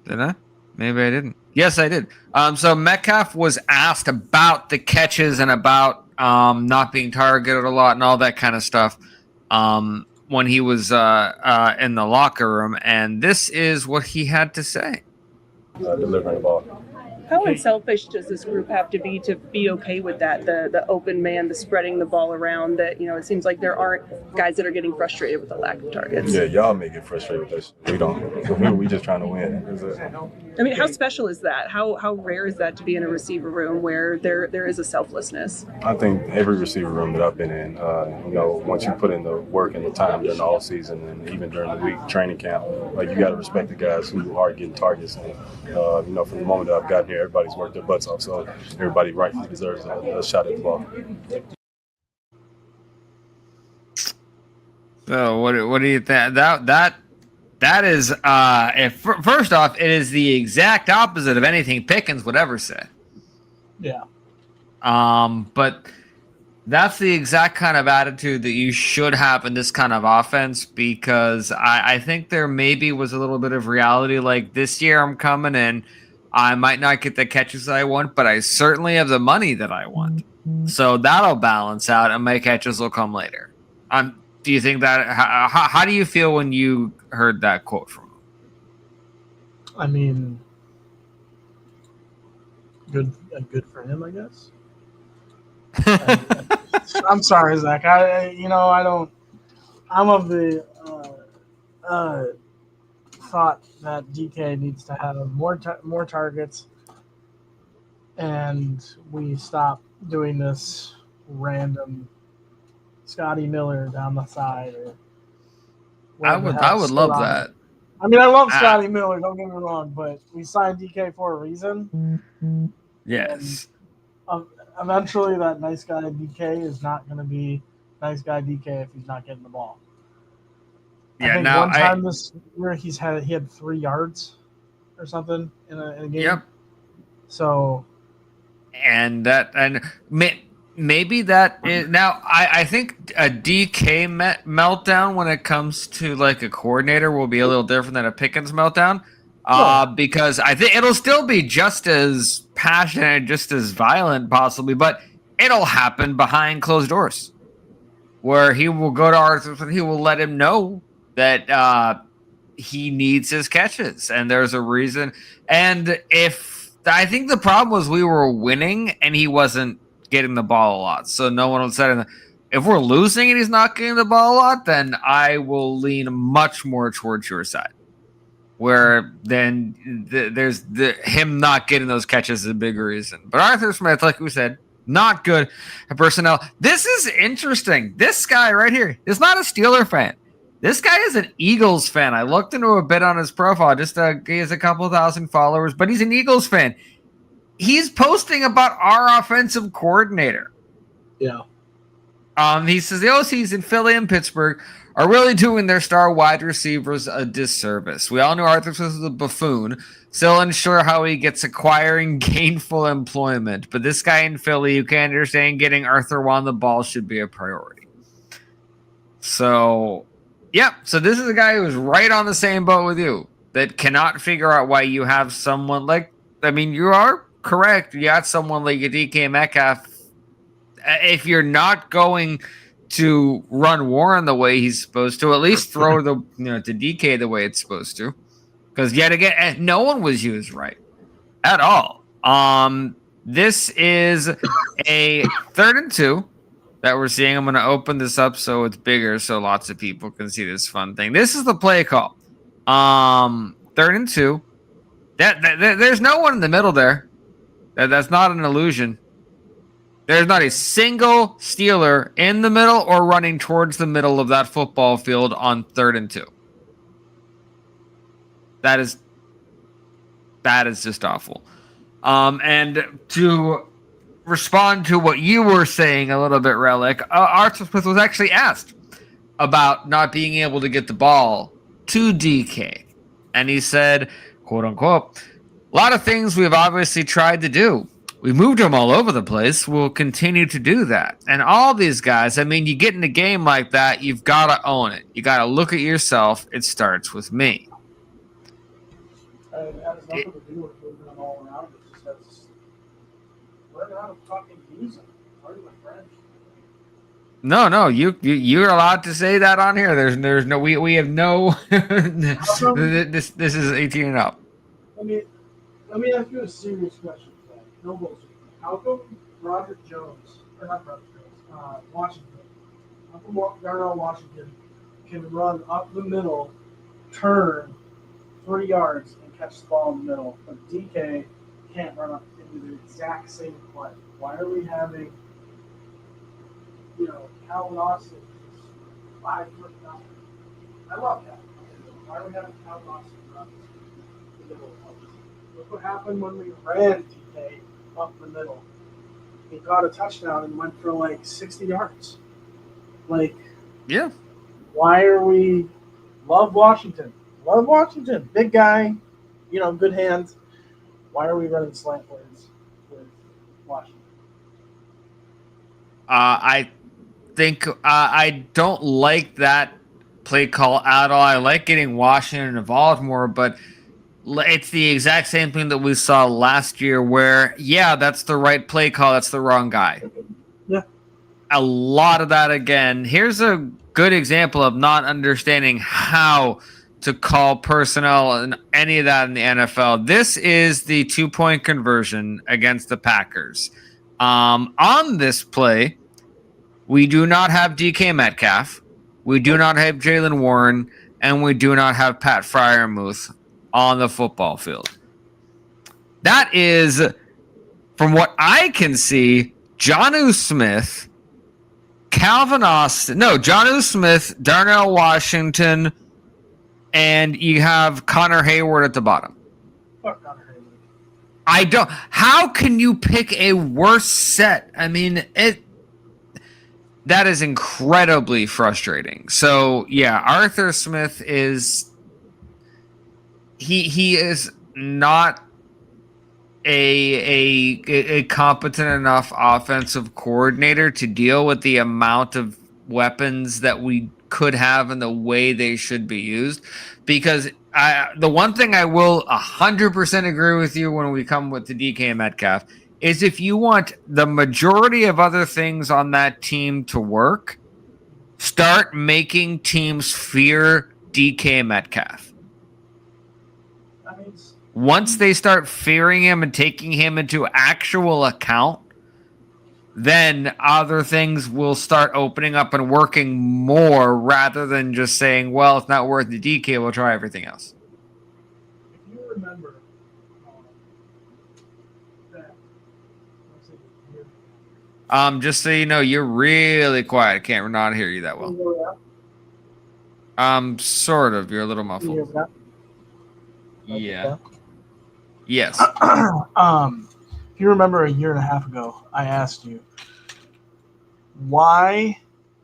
Did I? Maybe I didn't. Yes, I did. So Metcalf was asked about the catches and about not being targeted a lot and all that kind of stuff when he was in the locker room, and this is what he had to say. Delivering the ball. How unselfish does this group have to be okay with that? The open man, the spreading the ball around. That it seems like there aren't guys that are getting frustrated with the lack of targets. Yeah, y'all may get frustrated with us. We don't. We just trying to win. I mean, how special is that? How rare is that to be in a receiver room where there is a selflessness? I think every receiver room that I've been in, once you put in the work and the time during the off season and even during the week training camp, like you got to respect the guys who are getting targets. And from the moment that I've gotten here, everybody's worked their butts off, so everybody rightfully deserves a shot at the ball. So what do you think? That is first off, it is the exact opposite of anything Pickens would ever say. Yeah. But that's the exact kind of attitude that you should have in this kind of offense, because I think there maybe was a little bit of reality. Like, this year I'm coming in, I might not get the catches I want, but I certainly have the money that I want. So that'll balance out and my catches will come later. Do you think that, how do you feel when you heard that quote from him? I mean, good for him, I guess. I'm sorry, Zach. I don't. I'm of the thought that DK needs to have more targets, and we stop doing this random Scotty Miller down the side. Or I would love that. I mean, I love Scotty Miller. Don't get me wrong, but we signed DK for a reason. Yes. And, eventually, that nice guy DK is not going to be nice guy DK if he's not getting the ball. Yeah. I think one time this year he had 3 yards or something in a game. Yep. So. Maybe that is now. I think a DK meltdown when it comes to like a coordinator will be a little different than a Pickens meltdown. Because I think it'll still be just as passionate, just as violent, possibly, but it'll happen behind closed doors, where he will go to Arthur and he will let him know that he needs his catches, and there's a reason. And I think the problem was we were winning and he wasn't getting the ball a lot, so no one would say anything. If we're losing and he's not getting the ball a lot, then I will lean much more towards your side. Where then there's him not getting those catches is a big reason. But Arthur Smith, like we said, not good at personnel. This is interesting. This guy right here is not a Steeler fan. This guy is an Eagles fan. I looked into a bit on his profile. He has a couple thousand followers, but he's an Eagles fan. He's posting about our offensive coordinator. Yeah. He says the OCs in Philly and Pittsburgh are really doing their star wide receivers a disservice. We all knew Arthur Smith was a buffoon, still unsure how he gets acquiring gainful employment. But this guy in Philly, you can't understand, getting Arthur on the ball should be a priority. So, yeah. So this is a guy who's right on the same boat with you, that cannot figure out why you have someone like, I mean, you are correct. You got someone like a DK Metcalf. If you're not going to run Warren the way he's supposed to, at least throw to DK the way it's supposed to. Because yet again, no one was used right at all. This is a 3rd and 2 that we're seeing. I'm going to open this up so it's bigger so lots of people can see this fun thing. This is the play call. 3rd and 2. There's no one in the middle there. That's not an illusion. There's not a single Steeler in the middle or running towards the middle of that football field on 3rd and 2. That is just awful. And to respond to what you were saying a little bit, Relic, Arthur Smith was actually asked about not being able to get the ball to DK. And he said, quote unquote, a lot of things we've obviously tried to do. We moved him all over the place. We'll continue to do that. And all these guys, I mean, you get in a game like that, you've got to own it. You got to look at yourself. It starts with me. It has nothing to do with moving them all around. It just has learn how to fucking use them. Learn the French. No, you're allowed to say that on here. There's no we have no. This is 18 and up. Let me ask you a serious question. No bullshit. How come Washington, how come Darnell Washington can run up the middle, turn 3 yards, and catch the ball in the middle, but DK can't run up into the exact same play? Why are we having, Calvin Austin is 5'9"? I love that. Why are we having Calvin Austin run the middle of Look what happened when we ran DK up the middle. He got a touchdown and went for like 60 yards. Like, Yeah. why are we love Washington? Love Washington. Big guy, good hands. Why are we running slant plays with Washington? I think I don't like that play call at all. I like getting Washington involved more, but it's the exact same thing that we saw last year where, yeah, that's the right play call. That's the wrong guy. Yeah. A lot of that again. Here's a good example of not understanding how to call personnel and any of that in the NFL. This is the 2-point conversion against the Packers. On this play, we do not have DK Metcalf. We do not have Jalen Warren. And we do not have Pat Freiermuth on the football field. That is, from what I can see, Jonnu Smith, Jonnu Smith, Darnell Washington, and you have Connor Hayward at the bottom. Fuck Connor Hayward. I don't. How can you pick a worse set? I mean, that is incredibly frustrating. So yeah, Arthur Smith is. He is not a competent enough offensive coordinator to deal with the amount of weapons that we could have and the way they should be used. Because the one thing I will 100% agree with you when we come with the DK Metcalf is if you want the majority of other things on that team to work, start making teams fear DK Metcalf. Once they start fearing him and taking him into actual account, then other things will start opening up and working more rather than just saying, well, it's not worth the DK, we'll try everything else. If you remember just so you know, you're really quiet. I can't not hear you that well. Sort of. You're a little muffled. Yeah. Yes. If you remember a year and a half ago, I asked you, why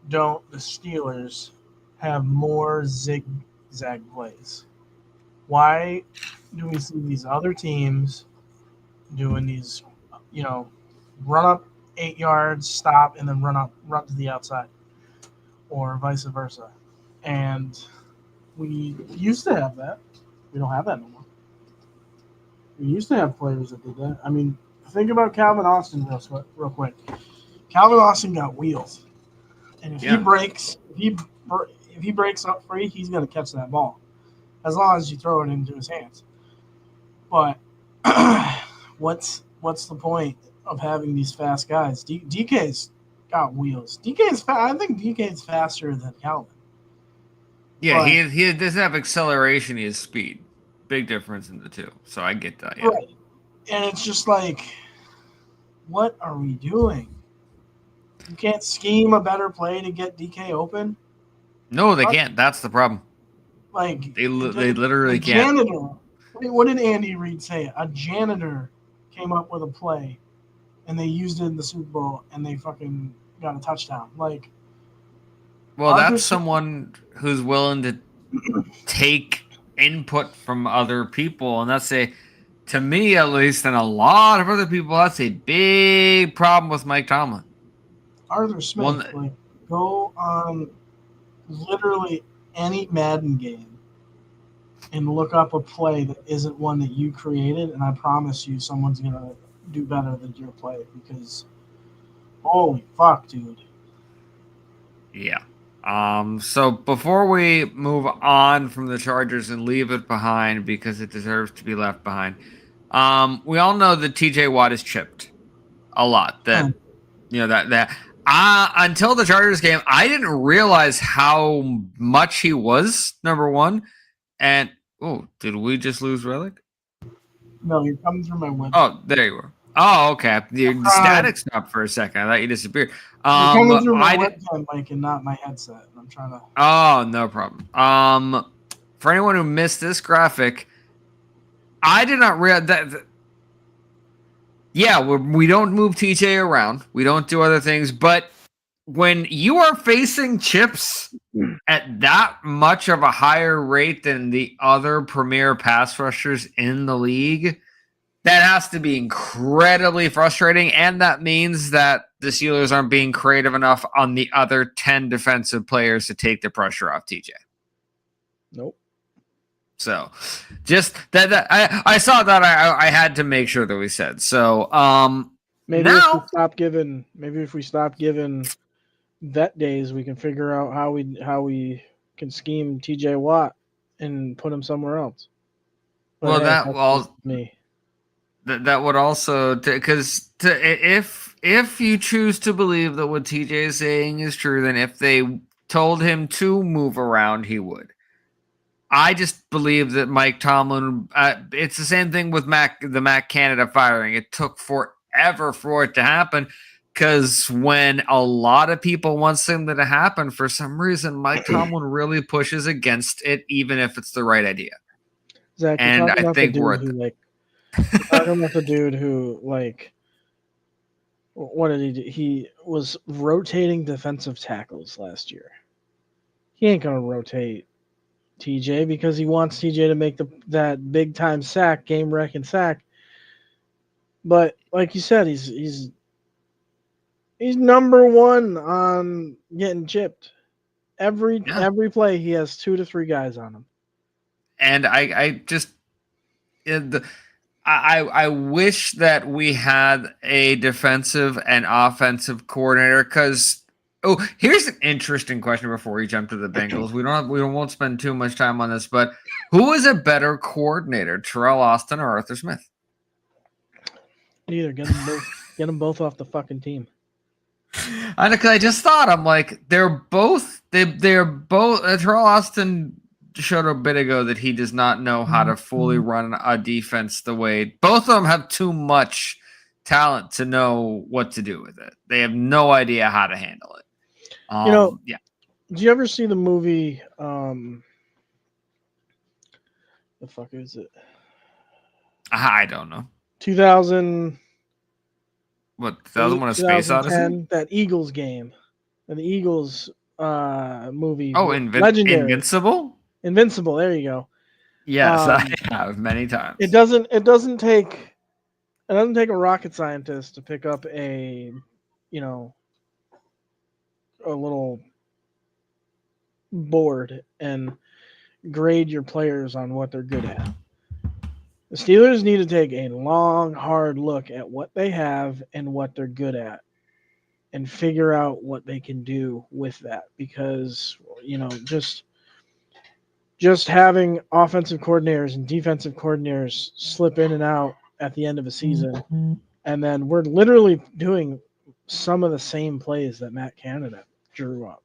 don't the Steelers have more zigzag plays? Why do we see these other teams doing these, run up 8 yards, stop, and then run to the outside, or vice versa? And we used to have that. We don't have that no more. We used to have players that did that. I mean, think about Calvin Austin real quick. Calvin Austin got wheels, and if he breaks up free, he's going to catch that ball, as long as you throw it into his hands. But what's the point of having these fast guys? DK's got wheels. I think DK is faster than Calvin. Yeah, he doesn't have acceleration. He has speed. Big difference in the two. So I get that. Yeah. Right. And it's just like, what are we doing? You can't scheme a better play to get DK open? No, they can't. That's the problem. Like they literally can't. Janitor. What did Andy Reid say? A janitor came up with a play, and they used it in the Super Bowl, and they fucking got a touchdown. Like, well, that's someone who's willing to take input from other people, and to me at least, and a lot of other people, that's a big problem with Mike Tomlin. Arthur Smith, go on literally any Madden game and look up a play that isn't one that you created, and I promise you someone's gonna do better than your play, because holy fuck, dude. Yeah. So before we move on from the Chargers and leave it behind because it deserves to be left behind, we all know that TJ Watt is chipped a lot. That until the Chargers game, I didn't realize how much he was, number one. And did we just lose Relic? No, you're coming through my window. Oh, there you were. Oh, okay. The static stopped for a second. I thought you disappeared. You're coming through my webcam mic and not my headset. I'm trying to. Oh, no problem. For anyone who missed this graphic, I did not realize that. Yeah, we don't move TJ around. We don't do other things. But when you are facing chips at that much of a higher rate than the other premier pass rushers in the league, that has to be incredibly frustrating. And that means that the Steelers aren't being creative enough on the other 10 defensive players to take the pressure off TJ. Nope. So just that I saw that I had to make sure that we said. So Maybe now, if we stop giving vet days, we can figure out how we can scheme TJ Watt and put him somewhere else. But well, hey, that that's well just me. that would also because if you choose to believe that what TJ is saying is true, then if they told him to move around, he would. I just believe that Mike Tomlin. It's the same thing with the Matt Canada firing. It took forever for it to happen because when a lot of people want something to happen, for some reason, Mike Tomlin really pushes against it, even if it's the right idea. Zach, you're And talking I about think the we're dude at who you're talking about the dude who what did he do? He was rotating defensive tackles last year. He ain't gonna rotate TJ because he wants TJ to make that big time sack, game wrecking sack. But like you said, he's number one on getting chipped. Every play he has 2 to 3 guys on him. and I just I wish that we had a defensive and offensive coordinator because here's an interesting question before we jump to the Bengals. We won't spend too much time on this, but who is a better coordinator, Terrell Austin or Arthur Smith? Neither. Get them both off the fucking team. I know, because I just thought I'm like they're both Terrell Austin showed a bit ago that he does not know how to fully run a defense the way both of them have too much talent to know what to do with it. They have no idea how to handle it. Yeah. Did you ever see the movie? The fuck is it? I don't know. 2000. What 2001: A Space Odyssey? That Eagles game, and the Eagles movie. Oh, Legendary. Invincible. There you go. Yes, I have many times. It doesn't take a rocket scientist to pick up a little board and grade your players on what they're good at. The Steelers need to take a long, hard look at what they have and what they're good at and figure out what they can do with that because, just having offensive coordinators and defensive coordinators slip in and out at the end of a season, and then we're literally doing some of the same plays that Matt Canada drew up.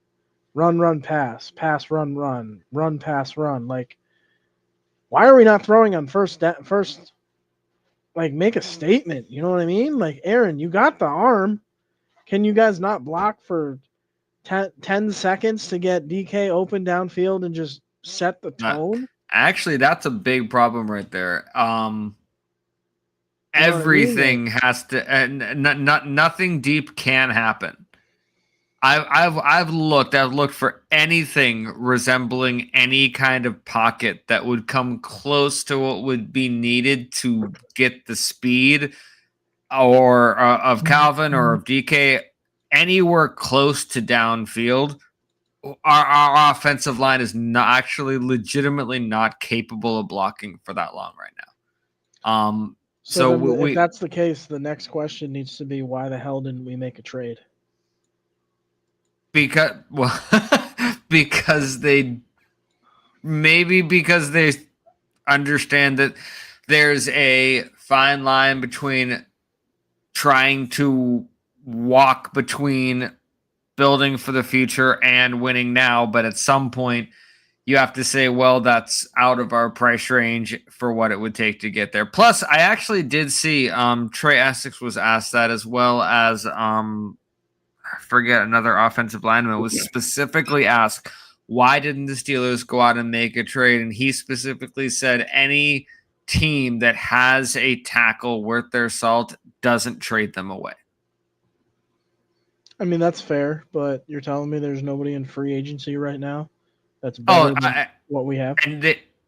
Run, pass, run, pass, run. Like, why are we not throwing on first? Like, make a statement. You know what I mean? Like, Aaron, you got the arm. Can you guys not block for 10 seconds to get DK open downfield and just set the tone? Actually, that's a big problem right there. Everything has to, nothing deep can happen. I've looked for anything resembling any kind of pocket that would come close to what would be needed to get the speed or of Calvin or of DK anywhere close to downfield. Our offensive line is not actually legitimately not capable of blocking for that long right now. So if that's the case, the next question needs to be, why the hell didn't we make a trade? Because they understand that there's a fine line between trying to walk between building for the future and winning now, but at some point you have to say, well, that's out of our price range for what it would take to get there. Plus, I actually did see Trey Essex was asked that, as well as I forget another offensive lineman was specifically asked, why didn't the Steelers go out and make a trade? And he specifically said any team that has a tackle worth their salt doesn't trade them away. I mean, that's fair, but you're telling me there's nobody in free agency right now that's better than what we have?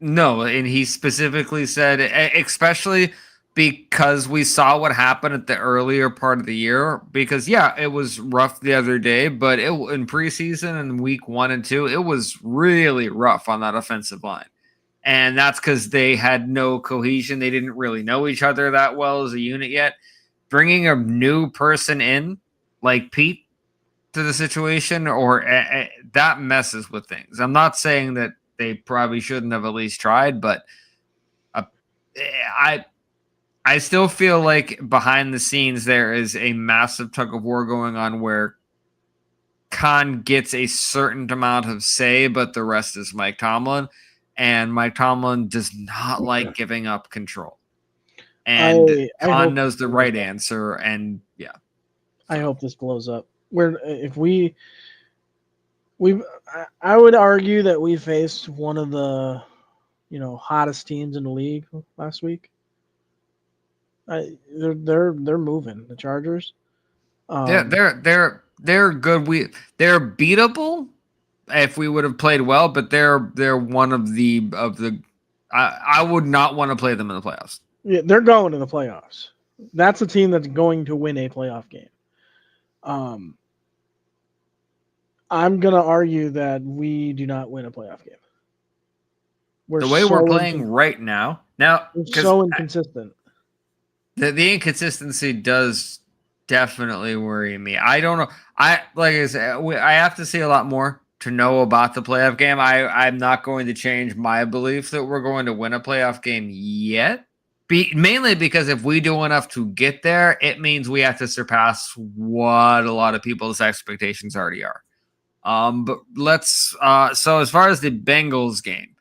No, and he specifically said, especially because we saw what happened at the earlier part of the year. Because yeah, it was rough the other day, but in preseason and week 1 and 2, it was really rough on that offensive line, and that's because they had no cohesion. They didn't really know each other that well as a unit yet. Bringing a new person in like Pete to the situation, or that messes with things. I'm not saying that they probably shouldn't have at least tried, but I still feel like behind the scenes there is a massive tug of war going on where Khan gets a certain amount of say, but the rest is Mike Tomlin, and Mike Tomlin does not like giving up control. And Khan knows the right answer, and yeah. I hope this blows up. I would argue that we faced one of the, hottest teams in the league last week. They're moving, the Chargers. They're good. They're beatable if we would have played well, but they're one of the I would not want to play them in the playoffs. Yeah, they're going to the playoffs. That's a team that's going to win a playoff game. I'm going to argue that we do not win a playoff game. The way we're playing right now, we're so inconsistent. The inconsistency does definitely worry me. I don't know. I have to see a lot more to know about the playoff game. I'm not going to change my belief that we're going to win a playoff game yet. Mainly because if we do enough to get there, it means we have to surpass what a lot of people's expectations already are. But let's so as far as the Bengals game,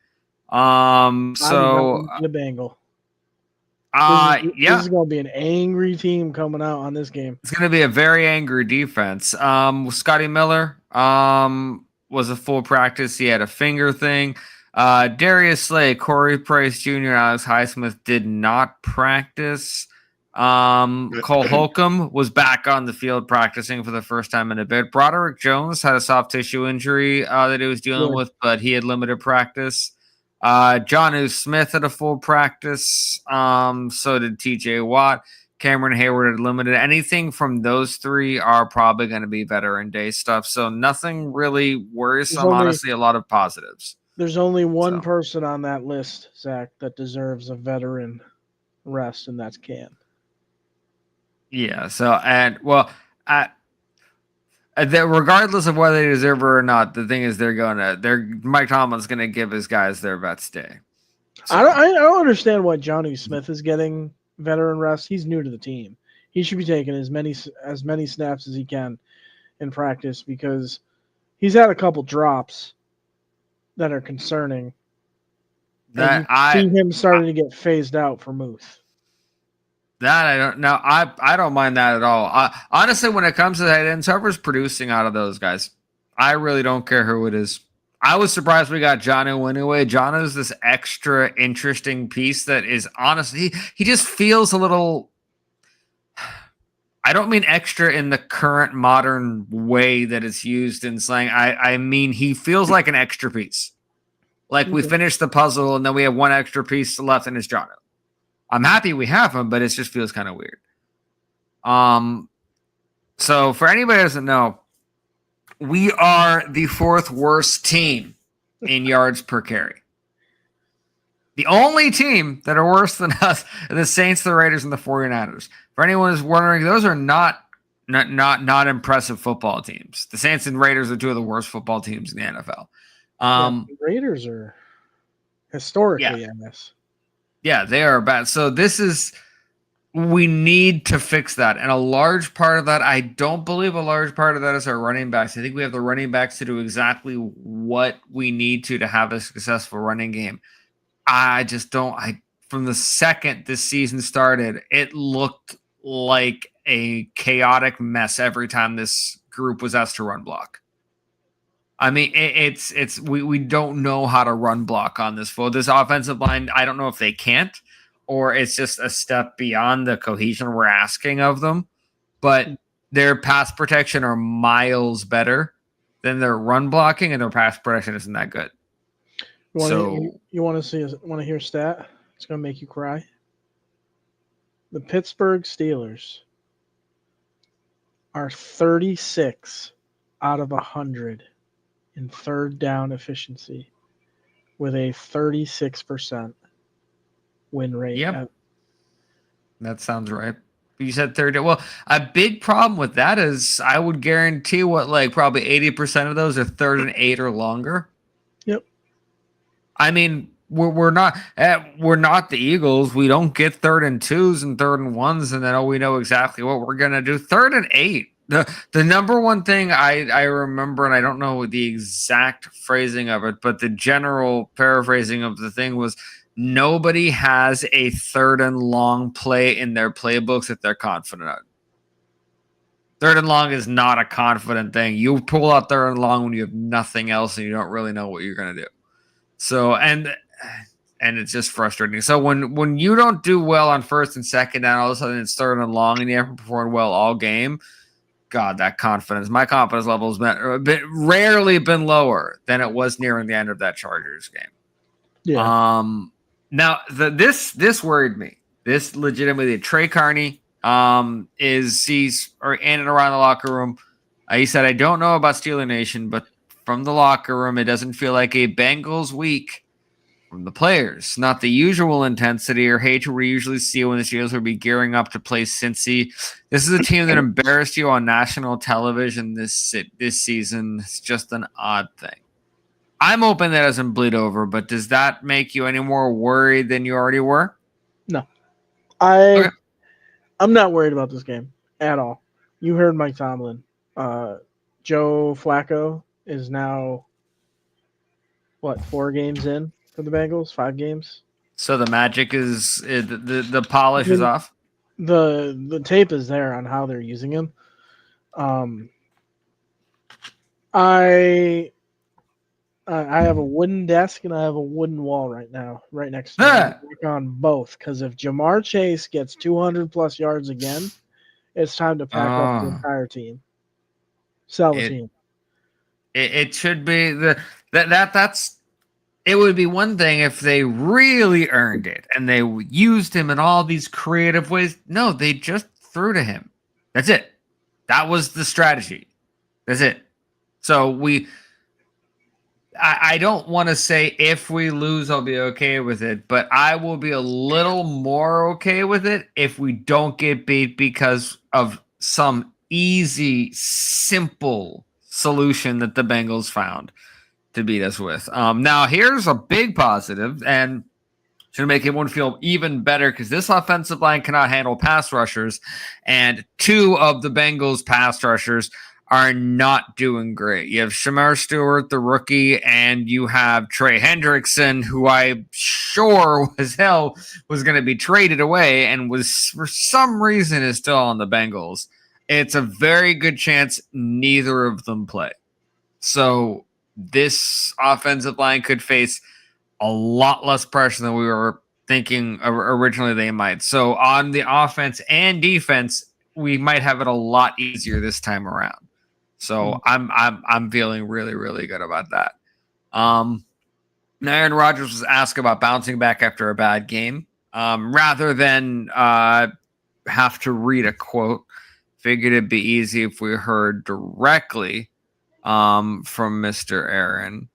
the Bengal. This is going to be an angry team coming out on this game. It's going to be a very angry defense. Scotty Miller was a full practice. He had a finger thing. Darius Slay, Corey Price Jr., Alex Highsmith did not practice. Cole Holcomb was back on the field practicing for the first time in a bit. Broderick Jones had a soft tissue injury that he was dealing with, but he had limited practice. Jonnu Smith had a full practice. So did TJ Watt. Cameron Hayward had limited. Anything from those three are probably going to be veteran day stuff. So nothing really worrisome. Honestly, a lot of positives. There's only one person on that list, Zach, that deserves a veteran rest, and that's Cam. Yeah. So, regardless of whether they deserve it or not, the thing is Mike Tomlin's going to give his guys their vets day. So. I don't understand why Jonnu Smith is getting veteran rest. He's new to the team. He should be taking as many snaps as he can in practice because he's had a couple drops that are concerning. That I see him starting to get phased out for Muth. That I don't know. I don't mind that at all. Honestly, when it comes to tight ends, whoever's producing out of those guys, I really don't care who it is. I was surprised we got Jonnu anyway. Jonnu's this extra interesting piece that is honestly, he just feels a little. I don't mean extra in the current modern way that it's used in slang. I mean he feels like an extra piece. Like we finished the puzzle and then we have one extra piece left and it's Jonnu. I'm happy we have him, but it just feels kind of weird. So for anybody who doesn't know, we are the 4th worst team in yards per carry. The only team that are worse than us are the Saints, the Raiders, and the 49ers. For anyone who's wondering, those are not impressive football teams. The Saints and Raiders are 2 of the worst football teams in the NFL. The Raiders are historically in this. Yeah, they are bad. So we need to fix that. And a large part of that, I don't believe a large part of that is our running backs. I think we have the running backs to do exactly what we need to have a successful running game. I just don't. From the second this season started, it looked like a chaotic mess every time this group was asked to run block. I mean, we don't know how to run block on this offensive line. I don't know if they can't, or it's just a step beyond the cohesion we're asking of them. But their pass protection are miles better than their run blocking, and their pass protection isn't that good. You want to hear a stat? It's gonna make you cry. The Pittsburgh Steelers are 36 out of 100 in third down efficiency, with a 36% win rate. Yep, that sounds right. You said third. Well, a big problem with that is I would guarantee probably 80% of those are 3rd and 8 or longer. Yep. I mean, we're not the Eagles. We don't get 3rd and 2s and 3rd and 1s, and then we know exactly what we're gonna do. 3rd and 8. The number one thing I remember, and I don't know the exact phrasing of it, but the general paraphrasing of the thing was, nobody has a 3rd and long play in their playbooks that they're confident of. 3rd and long is not a confident thing. You pull out 3rd and long when you have nothing else and you don't really know what you're going to do. So, and it's just frustrating. So when you don't do well on 1st and 2nd down, all of a sudden it's 3rd and long and you haven't performed well all game, God, that confidence, my confidence level has rarely been lower than it was nearing the end of that Chargers game. Yeah. Now, this worried me. This legitimately, Trey Carney he's in and around the locker room. He said, I don't know about Steeler Nation, but from the locker room, it doesn't feel like a Bengals week from the players. Not the usual intensity or hate we usually see when the Steelers would be gearing up to play Cincy. This is a team that embarrassed you on national television this season. It's just an odd thing. I'm hoping that doesn't bleed over, but does that make you any more worried than you already were? No. I'm not worried about this game at all. You heard Mike Tomlin. Joe Flacco is now, 4 games in for the Bengals? 5 games? So the magic is the polish is off? The tape is there on how they're using him. I have a wooden desk and I have a wooden wall right next to me. I work on both, because if Jamar Chase gets 200 plus yards again, it's time to pack up the entire team. Sell the team. It should be that's. It would be one thing if they really earned it and they used him in all these creative ways. No, they just threw to him. That's it. That was the strategy. That's it. So I don't want to say if we lose, I'll be okay with it, but I will be a little more okay with it if we don't get beat because of some easy, simple solution that the Bengals found to beat us with. Now, here's a big positive, and should make everyone feel even better because this offensive line cannot handle pass rushers, and 2 of the Bengals pass rushers are not doing great. You have Shamar Stewart, the rookie, and you have Trey Hendrickson, who I'm sure was going to be traded away and was for some reason is still on the Bengals. It's a very good chance neither of them play. So this offensive line could face a lot less pressure than we were thinking originally they might. So on the offense and defense, we might have it a lot easier this time around. So I'm feeling really, really good about that. Aaron Rodgers was asked about bouncing back after a bad game. Rather than have to read a quote, figured it'd be easy if we heard directly from Mr. Aaron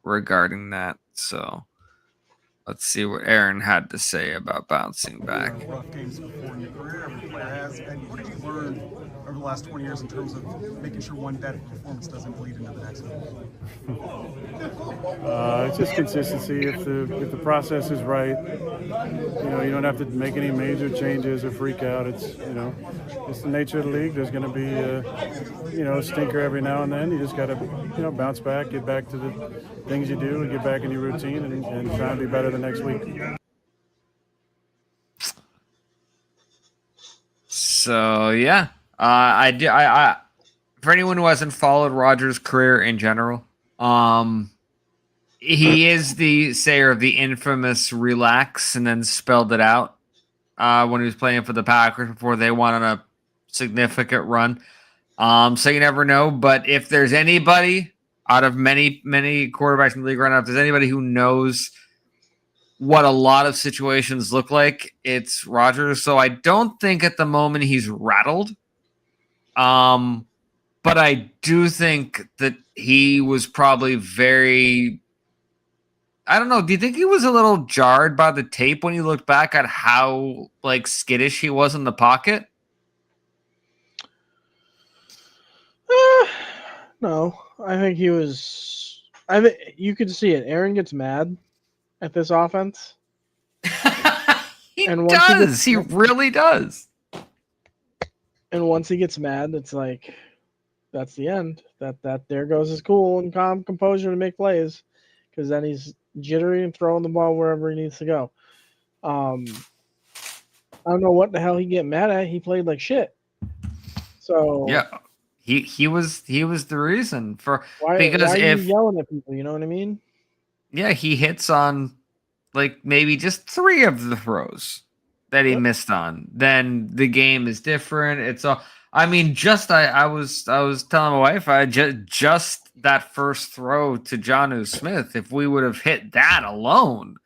regarding that. So let's see what Aaron had to say about bouncing back. Rough games before in your career, every player has. And what have you learned over the last 20 years in terms of making sure one bad performance doesn't bleed into the next one? It's just consistency. If the process is right, you don't have to make any major changes or freak out. It's the nature of the league. There's going to be a stinker every now and then. You just got to bounce back, get back to the things you do, and get back in your routine and try and be better the next week. So yeah, I for anyone who hasn't followed Rodgers' career in general, he is the sayer of the infamous relax and then spelled it out when he was playing for the Packers before they went on a significant run. So you never know. But if there's anybody out of many quarterbacks in the league right now, if there's anybody who knows what a lot of situations look like, it's Rodgers. So I don't think at the moment he's rattled. But I do think that he was probably very, I don't know. Do you think he was a little jarred by the tape when you look back at how like skittish he was in the pocket? No, I think he was. I think you could see it. Aaron gets mad at this offense. He And does. He really does. And once he gets mad, it's like that's the end. That there goes his cool and calm composure to make plays, because then he's jittery and throwing the ball wherever he needs to go. I don't know what the hell he get mad at. He played like shit. So yeah, he was the reason for why because are if you yelling at people? You know what I mean? yeah, he hits on like maybe just 3 of the throws that he missed on, then the game is different. It's all. I mean, I was telling my wife, I just that first throw to Jonnu Smith. If we would have hit that alone,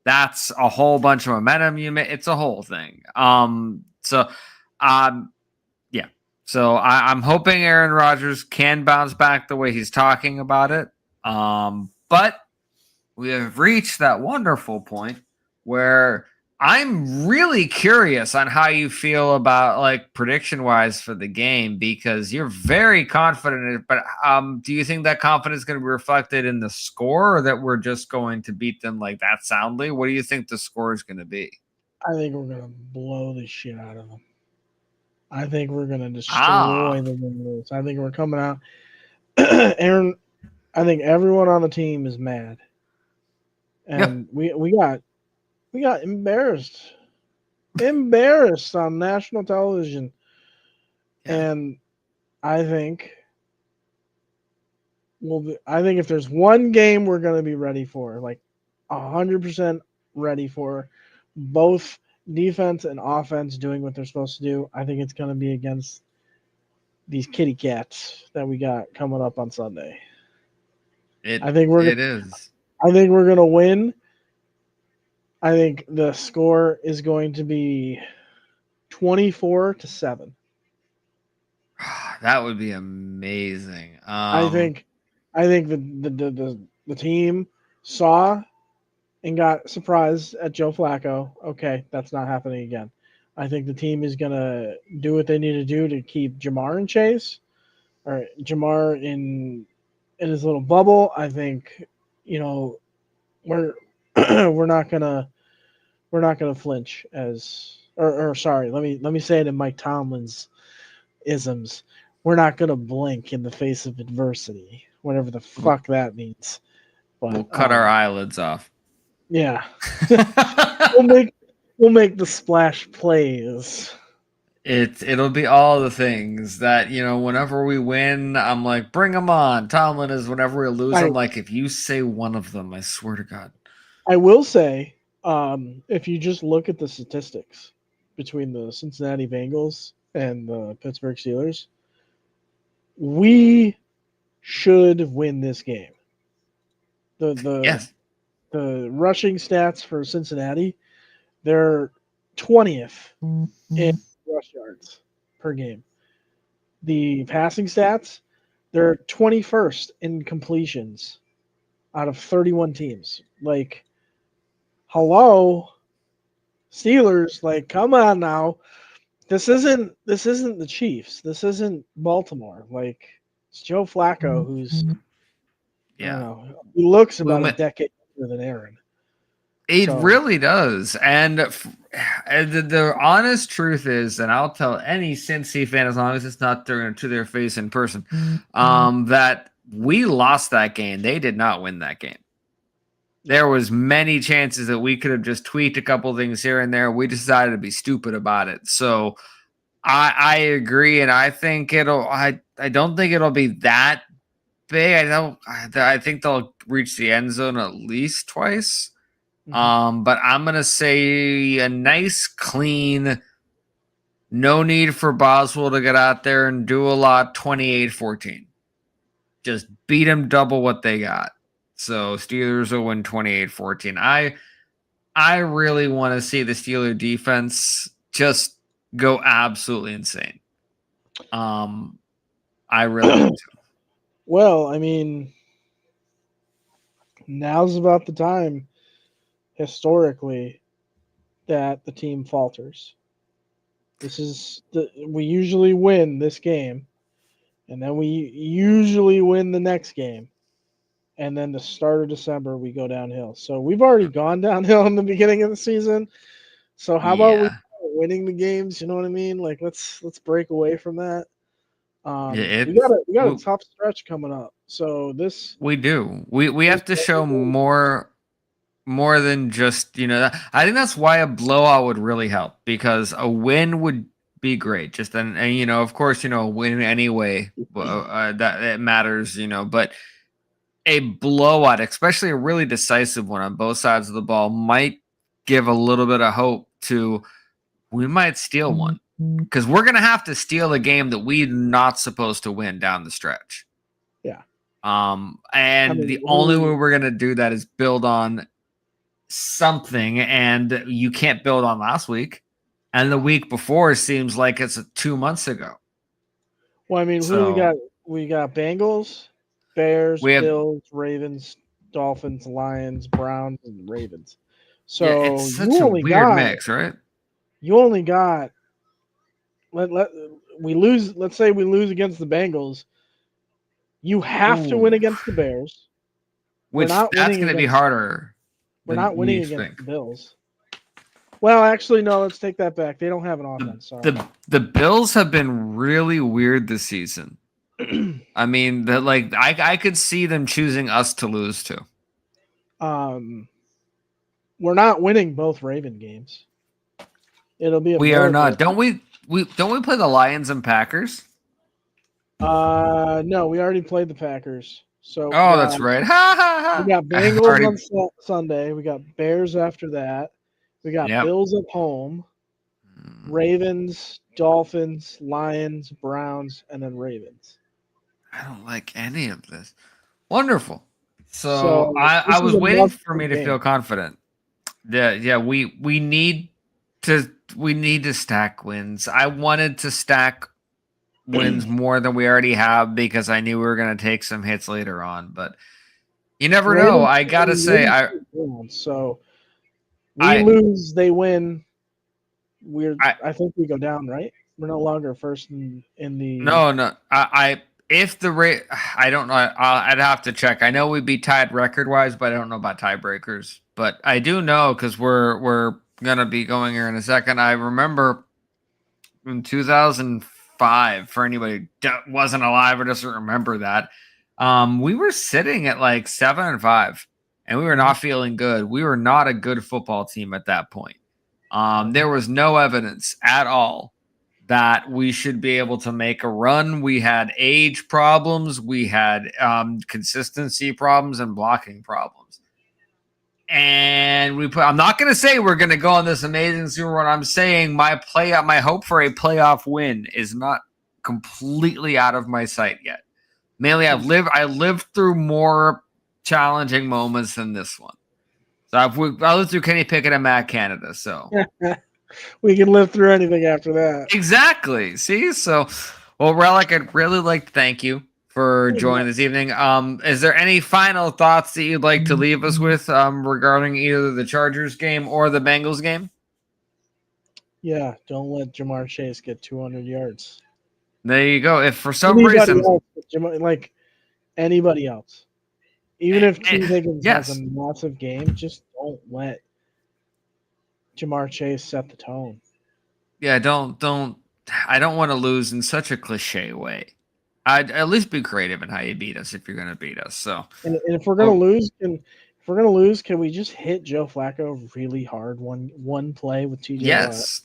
that's a whole bunch of momentum. It's a whole thing. Yeah. So I'm hoping Aaron Rodgers can bounce back the way he's talking about it. But we have reached that wonderful point where I'm really curious on how you feel about like prediction wise for the game, because you're very confident in it. But do you think that confidence is going to be reflected in the score, or that we're just going to beat them like that soundly? What do you think the score is going to be? I think we're gonna blow the shit out of them. I think we're gonna destroy the Bengals. I think we're coming out. Aaron, I think everyone on the team is mad, and we got embarrassed on national television, and I think if there's one game we're gonna be ready for, like 100% ready for, both defense and offense doing what they're supposed to do, I think it's going to be against these kitty cats that we got coming up on Sunday. I think we're going to win. I think the score is going to be 24-7. That would be amazing. I think the team saw and got surprised at Joe Flacco. Okay, that's not happening again. I think the team is going to do what they need to do to keep Jamar in chase, or Jamar in his little bubble. I think, we're we're not gonna flinch sorry, let me say it in Mike Tomlin's isms. We're not gonna blink in the face of adversity, whatever the fuck that means. But we'll cut our eyelids off. Yeah. we'll make the splash plays. It'll be all the things that, whenever we win, I'm like, bring them on. Tomlin is whenever we lose, I'm like, if you say one of them, I swear to God. I will say, if you just look at the statistics between the Cincinnati Bengals and the Pittsburgh Steelers, we should win this game. Yes. The rushing stats for Cincinnati, they're 20th in rush yards per game. The passing stats, they're 21st in completions out of 31 teams. Like, hello, Steelers, like, come on now. This isn't the Chiefs. This isn't Baltimore. Like, it's Joe Flacco, who's I don't know, he looks about a decade older than Aaron. It really does. And the honest truth is, and I'll tell any Cincy fan, as long as it's not to their face in person, that we lost that game. They did not win that game. There was many chances that we could have just tweaked a couple things here and there. We decided to be stupid about it. So I agree, and I think I don't think it'll be that big. I think they'll reach the end zone at least twice. But I'm gonna say a nice, clean, no need for Boswell to get out there and do a lot. 28-14. Just beat them double what they got. So Steelers will win 28-14. I really want to see the Steeler defense just go absolutely insane. I really do too. Well, I mean, now's about the time historically that the team falters. We usually win this game, and then we usually win the next game. And then the start of December, we go downhill. So we've already gone downhill in the beginning of the season. So how about we start winning the games? You know what I mean? Like let's break away from that. We got a tough stretch coming up. So we do. We have to show more than just, I think that's why a blowout would really help, because a win would be great. Just and of course, a win anyway, that it matters, but a blowout, especially a really decisive one on both sides of the ball, might give a little bit of hope to we might steal one, because we're going to have to steal a game that we're not supposed to win down the stretch. Yeah. The only way we're going to do that is build on something, and you can't build on last week. And the week before seems like it's 2 months ago. Well, I mean, who we got? We got Bengals, Bears, Bills, Ravens, Dolphins, Lions, Browns, and Ravens. So it's such a weird mix, right? You only got we lose. Let's say we lose against the Bengals. You have to win against the Bears. That's going to be harder. We're not winning against the Bills. Well, actually, no. Let's take that back. They don't have an offense. The Bills have been really weird this season. I mean, I could see them choosing us to lose to. We're not winning both Raven games. It'll be. We are not. Don't we play the Lions and Packers? No, we already played the Packers. So that's right. We got Bengals on Sunday. We got Bears after that. We got Bills at home. Ravens, Dolphins, Lions, Browns, and then Ravens. I don't like any of this. Wonderful. So I was waiting for me to feel confident. We need to stack wins. I wanted to stack wins more than we already have, because I knew we were going to take some hits later on, but you never know. I got to say, lose, they win. I think we go down, right? We're no longer first in the. No. If the rate, I don't know. I'd have to check. I know we'd be tied record wise, but I don't know about tiebreakers. But I do know, because we're gonna be going here in a second. I remember in 2005, for anybody that wasn't alive or doesn't remember that, we were sitting at like 7-5, and we were not feeling good. We were not a good football team at that point. There was no evidence at all that we should be able to make a run. We had age problems. We had consistency problems and blocking problems. And I'm not going to say we're going to go on this amazing Super run. I'm saying my hope for a playoff win is not completely out of my sight yet. Mainly, I lived through more challenging moments than this one. So I lived through Kenny Pickett and Matt Canada. So we can live through anything after that. Exactly. See, so Relic, I'd really like to thank you for joining this evening. Is there any final thoughts that you'd like to leave us with regarding either the Chargers game or the Bengals game? Yeah, don't let Jamar Chase get 200 yards. There you go. If for some reason, like anybody else, even if T. Higgins has a massive game, just don't let Jamar Chase set the tone. Yeah, don't. I don't want to lose in such a cliche way. I'd at least be creative in how you beat us if you're going to beat us. So, and if we're going to lose, can we just hit Joe Flacco really hard one play with TJ? Yes.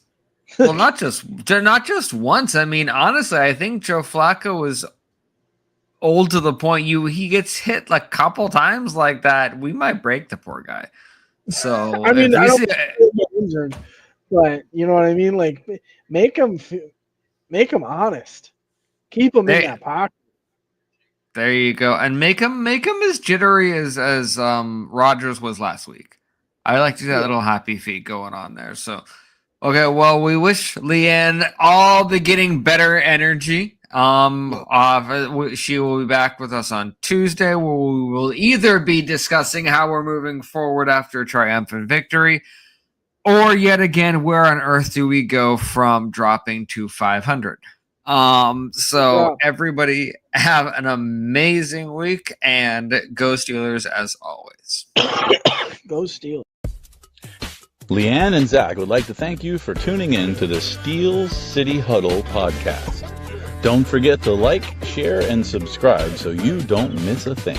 Well, not just once. I mean, honestly, I think Joe Flacco was old to the point he gets hit like a couple times like that. We might break the poor guy. So I mean, if I you don't see, get injured, but you know what I mean. Like, make them honest. Keep them in that pocket. there you go, and make him as jittery as Rogers was last week. I like to see that little happy feet going on there. So, okay, well, we wish LeeAnn all the getting better energy. She will be back with us on Tuesday, where we will either be discussing how we're moving forward after a triumphant victory, or yet again, where on earth do we go from dropping to 500? So everybody have an amazing week, and go Steelers as always. Go Steelers. LeeAnn and Zach would like to thank you for tuning in to the Steel City Huddle podcast. Don't forget to like, share, and subscribe so you don't miss a thing.